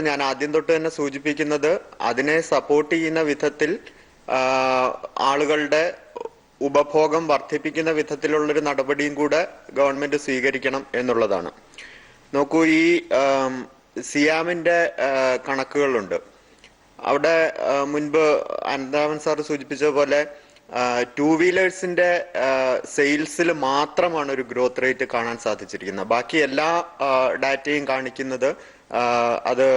ഞാൻ ആദ്യം തൊട്ട് തന്നെ സൂചിപ്പിക്കുന്നത് അതിനെ സപ്പോർട്ട് ചെയ്യുന്ന വിധത്തിൽ ആളുകളുടെ ഉപഭോഗം വർദ്ധിപ്പിക്കുന്ന വിധത്തിലുള്ളൊരു നടപടിയും കൂടെ ഗവൺമെന്റ് സ്വീകരിക്കണം എന്നുള്ളതാണ്. നോക്കൂ, ഈ സിയാമിന്റെ കണക്കുകളുണ്ട്. അവിടെ മുൻപ് അനന്താമൻ സാർ സൂചിപ്പിച്ച പോലെ 2 വീലേഴ്സിന്റെ സെയിൽസിൽ മാത്രമാണ് ഒരു ഗ്രോത്ത് റേറ്റ് കാണാൻ സാധിച്ചിരിക്കുന്നത്. ബാക്കി എല്ലാ ഡാറ്റയും കാണിക്കുന്നത് അത്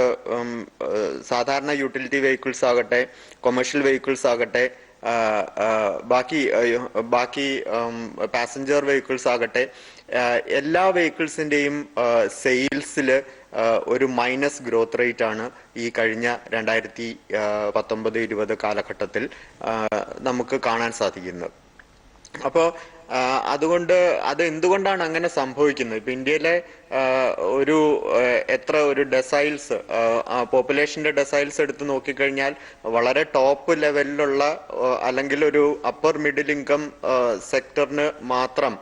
സാധാരണ യൂട്ടിലിറ്റി വെഹിക്കിൾസ് ആകട്ടെ, കൊമേഴ്ഷ്യൽ വെഹിക്കിൾസ് ആകട്ടെ, ബാക്കി പാസഞ്ചർ വെഹിക്കിൾസ് ആകട്ടെ, എല്ലാ വെഹിക്കിൾസിന്റെയും സെയിൽസിൽ ഒരു മൈനസ് ഗ്രോത്ത് റേറ്റ് ആണ് ഈ കഴിഞ്ഞ 2019-20 കാലഘട്ടത്തിൽ നമുക്ക് കാണാൻ സാധിക്കുന്നത്. അപ്പോൾ അതുകൊണ്ട് അത് എന്തുകൊണ്ടാണ് അങ്ങനെ സംഭവിക്കുന്നത്? ഇപ്പൊ ഇന്ത്യയിലെ ഒരു ഡെസൈൽസ്, പോപ്പുലേഷന്റെ ഡെസൈൽസ് എടുത്ത് നോക്കിക്കഴിഞ്ഞാൽ വളരെ ടോപ്പ് ലെവലിലുള്ള അല്ലെങ്കിൽ ഒരു അപ്പർ മിഡിൽ ഇൻകം സെക്ടറിന് മാത്രം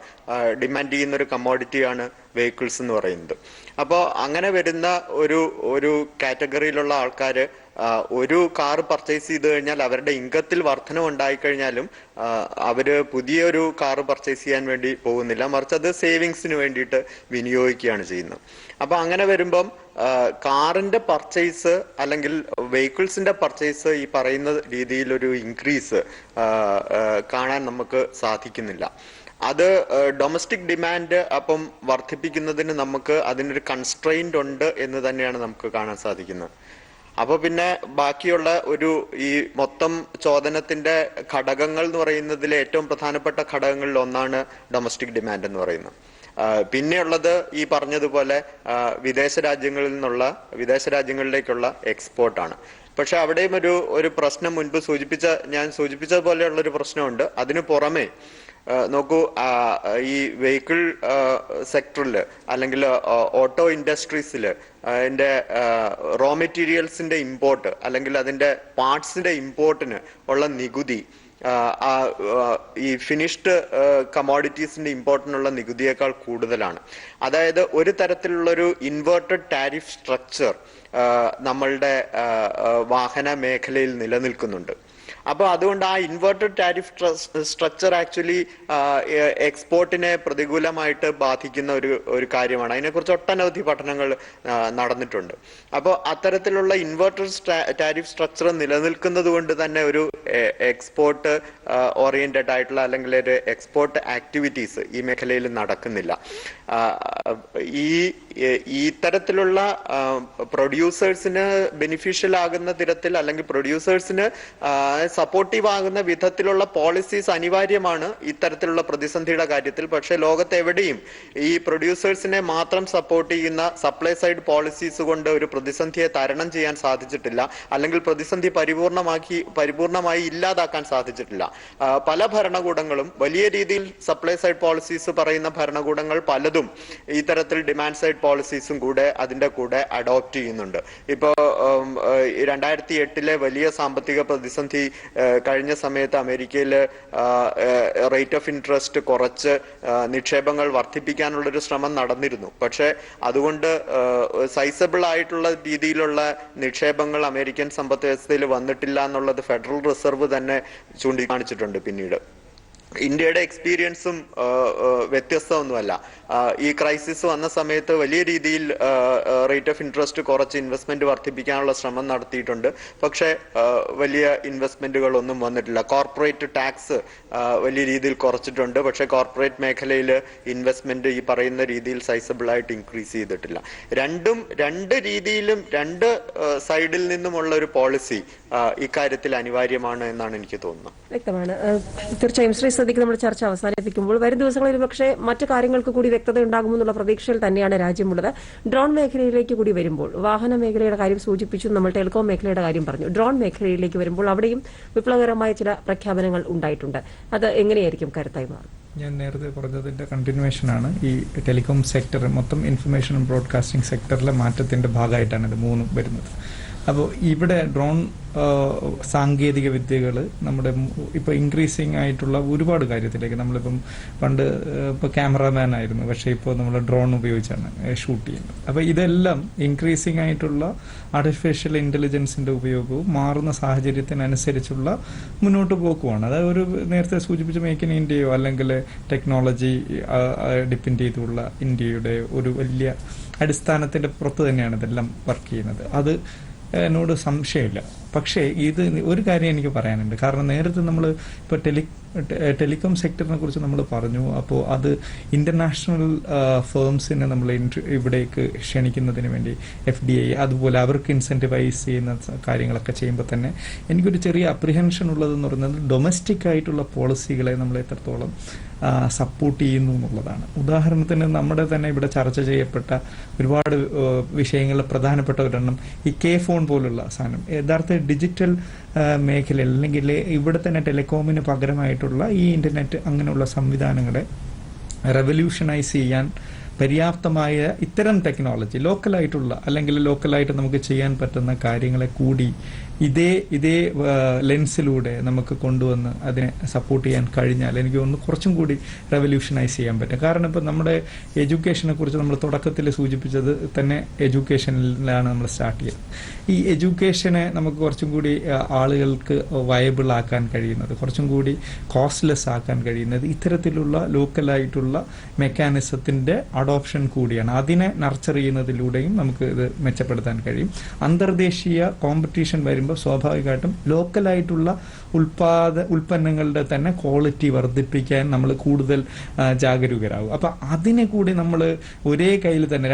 ഡിമാൻഡ് ചെയ്യുന്ന ഒരു കമ്മോഡിറ്റിയാണ് വെഹിക്കിൾസ് എന്ന് പറയുന്നത്. അപ്പോൾ അങ്ങനെ വരുന്ന ഒരു കാറ്റഗറിയിലുള്ള ആൾക്കാര് ഒരു കാർ പർച്ചേസ് ചെയ്ത് കഴിഞ്ഞാൽ അവരുടെ ഇൻകത്തിൽ വർധനം ഉണ്ടായിക്കഴിഞ്ഞാലും അവര് പുതിയൊരു കാർ പർച്ചേസ് ചെയ്യാൻ വേണ്ടി പോകുന്നില്ല, മറിച്ച് അത് സേവിങ്സിന് വേണ്ടിയിട്ട് വിനിയോഗിക്കുകയാണ് ചെയ്യുന്നത്. അപ്പൊ അങ്ങനെ വരുമ്പം കാറിന്റെ പർച്ചേസ് അല്ലെങ്കിൽ വെഹിക്കിൾസിന്റെ പർച്ചേസ് ഈ പറയുന്ന രീതിയിൽ ഒരു ഇൻക്രീസ് കാണാൻ നമുക്ക് സാധിക്കുന്നില്ല. അത് ഡൊമസ്റ്റിക് ഡിമാൻഡ് അപ്പം വർദ്ധിപ്പിക്കുന്നതിന് നമുക്ക് അതിനൊരു കൺസ്ട്രെയിന്റ് ഉണ്ട് എന്ന് തന്നെയാണ് നമുക്ക് കാണാൻ സാധിക്കുന്നത്. അപ്പൊ പിന്നെ ബാക്കിയുള്ള ഈ മൊത്തം ചോദനത്തിന്റെ ഘടകങ്ങൾ എന്ന് പറയുന്നതിൽ ഏറ്റവും പ്രധാനപ്പെട്ട ഘടകങ്ങളിൽ ഒന്നാണ് ഡൊമസ്റ്റിക് ഡിമാൻഡ് എന്ന് പറയുന്നത്. പിന്നെയുള്ളത് ഈ പറഞ്ഞതുപോലെ വിദേശ രാജ്യങ്ങളിലേക്കുള്ള എക്സ്പോർട്ടാണ്. പക്ഷെ അവിടെയും ഒരു പ്രശ്നം ഞാൻ സൂചിപ്പിച്ചതുപോലെയുള്ള ഒരു പ്രശ്നമുണ്ട്. അതിനു പുറമെ നോക്കൂ, ഈ വെഹിക്കിൾ സെക്ടറിൽ അല്ലെങ്കിൽ ഓട്ടോ ഇൻഡസ്ട്രീസിൽ അതിന്റെ റോ മെറ്റീരിയൽസിന്റെ ഇമ്പോർട്ട് അല്ലെങ്കിൽ അതിന്റെ പാർട്സിന്റെ ഇമ്പോർട്ടിന് ഉള്ള നികുതി ഈ ഫിനിഷ്ഡ് കമോഡിറ്റീസിന്റെ ഇമ്പോർട്ടിനുള്ള നികുതിയേക്കാൾ കൂടുതലാണ്. അതായത് ഒരു തരത്തിലുള്ളൊരു ഇൻവേർട്ടഡ് ടാരിഫ് സ്ട്രക്ചർ നമ്മളുടെ വാഹന മേഖലയിൽ നിലനിൽക്കുന്നുണ്ട്. അപ്പോൾ അതുകൊണ്ട് ആ ഇൻവേർട്ടഡ് ടാരിഫ് സ്ട്രക്ചർ ആക്ച്വലി എക്സ്പോർട്ടിനെ പ്രതികൂലമായിട്ട് ബാധിക്കുന്ന ഒരു കാര്യമാണ്. അതിനെക്കുറിച്ച് ഒട്ടനവധി പഠനങ്ങൾ നടന്നിട്ടുണ്ട്. അപ്പോൾ അത്തരത്തിലുള്ള ഇൻവേർട്ടഡ് ടാരിഫ് സ്ട്രക്ചർ നിലനിൽക്കുന്നത് കൊണ്ട് തന്നെ ഒരു എക്സ്പോർട്ട് ഓറിയന്റഡ് ആയിട്ടുള്ള അല്ലെങ്കിൽ ഒരു എക്സ്പോർട്ട് ആക്ടിവിറ്റീസ് ഈ മേഖലയിൽ നടക്കുന്നില്ല. ഈ തരത്തിലുള്ള പ്രൊഡ്യൂസേഴ്സിന് ബെനിഫിഷ്യൽ ആകുന്ന തരത്തിൽ അല്ലെങ്കിൽ പ്രൊഡ്യൂസേഴ്സിന് സപ്പോർട്ടീവ് ആകുന്ന വിധത്തിലുള്ള പോളിസീസ് അനിവാര്യമാണ് ഇത്തരത്തിലുള്ള പ്രതിസന്ധിയുടെ കാര്യത്തിൽ. പക്ഷെ ലോകത്തെവിടെയും ഈ പ്രൊഡ്യൂസേഴ്സിനെ മാത്രം സപ്പോർട്ട് ചെയ്യുന്ന സപ്ലൈ സൈഡ് പോളിസീസ് കൊണ്ട് ഒരു പ്രതിസന്ധിയെ തരണം ചെയ്യാൻ സാധിച്ചിട്ടില്ല, അല്ലെങ്കിൽ പ്രതിസന്ധി പരിപൂർണമായി ഇല്ലാതാക്കാൻ സാധിച്ചിട്ടില്ല. പല ഭരണകൂടങ്ങളും വലിയ രീതിയിൽ സപ്ലൈ സൈഡ് പോളിസീസ് പറയുന്ന ഭരണകൂടങ്ങൾ പലതും ഈ തരത്തിൽ ഡിമാൻഡ് സൈഡ് പോളിസീസും കൂടെ അതിന്റെ കൂടെ അഡോപ്റ്റ് ചെയ്യുന്നുണ്ട്. ഇപ്പോ 2008 വലിയ സാമ്പത്തിക പ്രതിസന്ധി കഴിഞ്ഞ സമയത്ത് അമേരിക്കയിൽ റേറ്റ് ഓഫ് ഇൻട്രസ്റ്റ് കുറച്ച് നിക്ഷേപങ്ങൾ വർദ്ധിപ്പിക്കാനുള്ളൊരു ശ്രമം നടന്നിരുന്നു. പക്ഷെ അതുകൊണ്ട് സൈസബിൾ ആയിട്ടുള്ള രീതിയിലുള്ള നിക്ഷേപങ്ങൾ അമേരിക്കൻ സമ്പദ് വ്യവസ്ഥയിൽ വന്നിട്ടില്ല എന്നുള്ളത് ഫെഡറൽ റിസർവ് തന്നെ ചൂണ്ടിക്കാണിച്ചിട്ടുണ്ട്. പിന്നീട് ഇന്ത്യയുടെ എക്സ്പീരിയൻസും വ്യത്യസ്തമൊന്നുമല്ല. ഈ ക്രൈസിസ് വന്ന സമയത്ത് വലിയ രീതിയിൽ റേറ്റ് ഓഫ് ഇൻട്രസ്റ്റ് കുറച്ച് ഇൻവെസ്റ്റ്മെന്റ് വർദ്ധിപ്പിക്കാനുള്ള ശ്രമം നടത്തിയിട്ടുണ്ട്. പക്ഷേ വലിയ ഇൻവെസ്റ്റ്മെന്റുകളൊന്നും വന്നിട്ടില്ല. കോർപ്പറേറ്റ് ടാക്സ് വലിയ രീതിയിൽ കുറച്ചിട്ടുണ്ട്. പക്ഷേ കോർപ്പറേറ്റ് മേഖലയിൽ ഇൻവെസ്റ്റ്മെന്റ് ഈ പറയുന്ന രീതിയിൽ സൈസബിൾ ആയിട്ട് ഇൻക്രീസ് ചെയ്തിട്ടില്ല. രണ്ട് രീതിയിലും രണ്ട് സൈഡിൽ നിന്നുമുള്ള ഒരു പോളിസി ഇക്കാര്യത്തിൽ അനിവാര്യമാണ് എന്നാണ് എനിക്ക് തോന്നുന്നത്. വ്യക്തമാണ്. തീർച്ചയായും ശ്രീ സദിഖ്, നമ്മുടെ ചർച്ച അവസാനിപ്പിക്കുമ്പോൾ വരും ദിവസങ്ങളിൽ പക്ഷേ മറ്റു കാര്യങ്ങൾക്ക് കൂടി വ്യക്തത ഉണ്ടാകുമെന്നുള്ള പ്രതീക്ഷയിൽ തന്നെയാണ് രാജ്യമുള്ളത്. ഡ്രോൺ മേഖലയിലേക്ക് കൂടി വരുമ്പോൾ, വാഹന മേഖലയുടെ കാര്യം സൂചിപ്പിച്ചു, നമ്മൾ ടെലികോം മേഖലയുടെ കാര്യം പറഞ്ഞു. ഡ്രോൺ മേഖലയിലേക്ക് വരുമ്പോൾ അവിടെയും വിപ്ലവകരമായ ചില പ്രഖ്യാപനങ്ങൾ ഉണ്ടായിട്ടുണ്ട്. അത് എങ്ങനെയായിരിക്കും കരുത്തായി മാറും? ഞാൻ നേരത്തെ പറഞ്ഞതിന്റെ കണ്ടിന്യൂവേഷനാണ്. ഈ ടെലികോം സെക്ടർ മൊത്തം ഇൻഫർമേഷൻ ആൻഡ് ബ്രോഡ്കാസ്റ്റിംഗ് സെക്ടറിലെ മാറ്റത്തിന്റെ ഭാഗമായിട്ടാണ് ഇത് മൂന്നും വരുന്നത്. അപ്പോൾ ഇവിടെ ഡ്രോൺ സാങ്കേതിക വിദ്യകൾ നമ്മുടെ ഇപ്പോൾ ഇൻക്രീസിങ് ആയിട്ടുള്ള ഒരുപാട് കാര്യത്തിലേക്ക്, നമ്മളിപ്പം പണ്ട് ഇപ്പോൾ ക്യാമറാമാൻ ആയിരുന്നു, പക്ഷേ ഇപ്പോൾ നമ്മൾ ഡ്രോൺ ഉപയോഗിച്ചാണ് ഷൂട്ട് ചെയ്യുന്നത്. അപ്പോൾ ഇതെല്ലാം ഇൻക്രീസിങ് ആയിട്ടുള്ള ആർട്ടിഫിഷ്യൽ ഇന്റലിജൻസിന്റെ ഉപയോഗവും മാറുന്ന സാഹചര്യത്തിനനുസരിച്ചുള്ള മുന്നോട്ട് പോക്കുമാണ്. അതായത് ഒരു നേരത്തെ സൂചിപ്പിച്ച മേക്ക് ഇൻ ഇന്ത്യയോ അല്ലെങ്കിൽ ടെക്നോളജി ഡിപ്പെൻഡ് ചെയ്തുള്ള ഇന്ത്യയുടെ ഒരു വലിയ അടിസ്ഥാനത്തിന്റെ പുറത്ത് തന്നെയാണ് ഇതെല്ലാം വർക്ക് ചെയ്യുന്നത്. അത് എന്നോട് സംശയമില്ല. പക്ഷേ ഇത് ഒരു കാര്യം എനിക്ക് പറയാനുണ്ട്. കാരണം നേരത്തെ നമ്മൾ ഇപ്പോൾ ടെലികോം സെക്ടറിനെ കുറിച്ച് നമ്മൾ പറഞ്ഞു. അപ്പോൾ അത് ഇന്റർനാഷണൽ ഫേംസിനെ നമ്മൾ ഇവിടേക്ക് ക്ഷണിക്കുന്നതിന് വേണ്ടി FDI അതുപോലെ അവർക്ക് ഇൻസെന്റിവൈസ് ചെയ്യുന്ന കാര്യങ്ങളൊക്കെ ചെയ്യുമ്പോൾ തന്നെ എനിക്കൊരു ചെറിയ അപ്രിഹെൻഷൻ ഉള്ളതെന്ന് പറയുന്നത് ഡൊമസ്റ്റിക് ആയിട്ടുള്ള പോളിസികളെ നമ്മൾ എത്രത്തോളം സപ്പോർട്ട് ചെയ്യുന്നു എന്നുള്ളതാണ്. ഉദാഹരണത്തിന് നമ്മുടെ തന്നെ ഇവിടെ ചർച്ച ചെയ്യപ്പെട്ട ഒരുപാട് വിഷയങ്ങളിൽ പ്രധാനപ്പെട്ട ഒരെണ്ണം ഈ ഫോൺ പോലുള്ള സാധനം യഥാർത്ഥ ഡിജിറ്റൽ മേഖലയിൽ അല്ലെങ്കിൽ ഇവിടെ തന്നെ ടെലികോമിന് പകരമായിട്ടുള്ള ഈ ഇന്റർനെറ്റ് അങ്ങനെയുള്ള സംവിധാനങ്ങളെ റെവല്യൂഷനൈസ് ചെയ്യാൻ പര്യാപ്തമായ ഇത്തരം ടെക്നോളജി ലോക്കലായിട്ടുള്ള അല്ലെങ്കിൽ ലോക്കലായിട്ട് നമുക്ക് ചെയ്യാൻ പറ്റുന്ന കാര്യങ്ങളെ കൂടി ഇതേ ലെൻസിലൂടെ നമുക്ക് കൊണ്ടുവന്ന് അതിനെ സപ്പോർട്ട് ചെയ്യാൻ കഴിഞ്ഞാൽ എനിക്ക് തോന്നുന്നു കുറച്ചും കൂടി റെവല്യൂഷനൈസ് ചെയ്യാൻ പറ്റും. കാരണം ഇപ്പം നമ്മുടെ എഡ്യൂക്കേഷനെ കുറിച്ച് നമ്മൾ തുടക്കത്തിൽ സൂചിപ്പിച്ചത് തന്നെ എഡ്യൂക്കേഷനിലാണ് നമ്മൾ സ്റ്റാർട്ട് ചെയ്തത്. ഈ എഡ്യൂക്കേഷനെ നമുക്ക് കുറച്ചും കൂടി ആളുകൾക്ക് വയബിൾ ആക്കാൻ കഴിയുന്നത്, കുറച്ചും കൂടി കോസ്റ്റ്ലെസ് ആക്കാൻ കഴിയുന്നത് ഇത്തരത്തിലുള്ള ലോക്കലായിട്ടുള്ള മെക്കാനിസത്തിന്റെ അഡോപ്ഷൻ കൂടിയാണ്. അതിനെ നർച്ചർ ചെയ്യുന്നതിലൂടെയും നമുക്ക് ഇത് മെച്ചപ്പെടുത്താൻ കഴിയും. അന്തർദേശീയ കോമ്പറ്റീഷൻ വരുമ്പോൾ സ്വാഭാവികമായിട്ടും ലോക്കലായിട്ടുള്ള ഉൽപ്പന്നങ്ങളുടെ തന്നെ ക്വാളിറ്റി വർദ്ധിപ്പിക്കാൻ നമ്മൾ കൂടുതൽ ജാഗരൂകരാകും. അപ്പൊ അതിനെ കൂടി നമ്മൾ ഒരേ കയ്യിൽ തന്നെ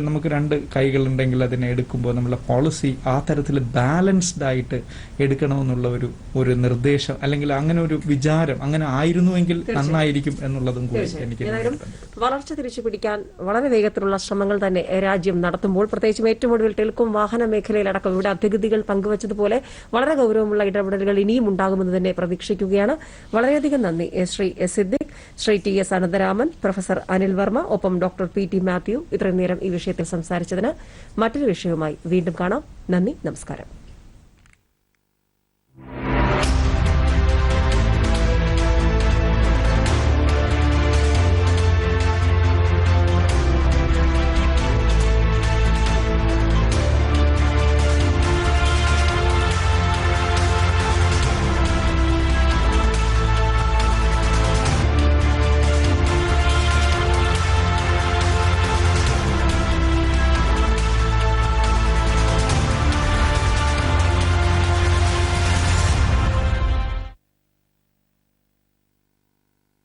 നമുക്ക് രണ്ട് കൈകളുണ്ടെങ്കിൽ അതിനെ എടുക്കുമ്പോൾ നമ്മളെ പോളിസി ആ തരത്തിൽ ബാലൻസ്ഡ് ആയിട്ട് എടുക്കണമെന്നുള്ള ഒരു നിർദ്ദേശം അല്ലെങ്കിൽ അങ്ങനെ ഒരു വിചാരം അങ്ങനെ ആയിരുന്നുവെങ്കിൽ നന്നായിരിക്കും എന്നുള്ളതും കൂടി എനിക്ക് വളർച്ച തിരിച്ചുപിടിക്കാൻ വളരെ വേഗത്തിലുള്ള ശ്രമങ്ങൾ തന്നെ രാജ്യം നടത്തുമ്പോൾ, പ്രത്യേകിച്ചും ഏറ്റവും ഒടുവിൽ ടെലികോം വാഹന മേഖലയിലടക്കം ഇവിടെ അധികൃതർ പങ്കുവച്ചതുപോലെ വളരെ ഗൌരവമുള്ള ഇടപെടലുകൾ ഇനിയും ഉണ്ടാകുമെന്ന് തന്നെ പ്രതീക്ഷിക്കുകയാണ്. വളരെയധികം നന്ദി ശ്രീ സിദ്ദിഖ്, ശ്രീ TS അനന്തരാമൻ, പ്രൊഫസർ അനിൽ വർമ്മ, ഒപ്പം ഡോക്ടർ PT മാത്യു ഇത്രയും നേരം ഈ വിഷയത്തിൽ സംസാരിച്ചതിന്. മറ്റൊരു വിഷയവുമായി വീണ്ടും കാണാം. നന്ദി, നമസ്കാരം.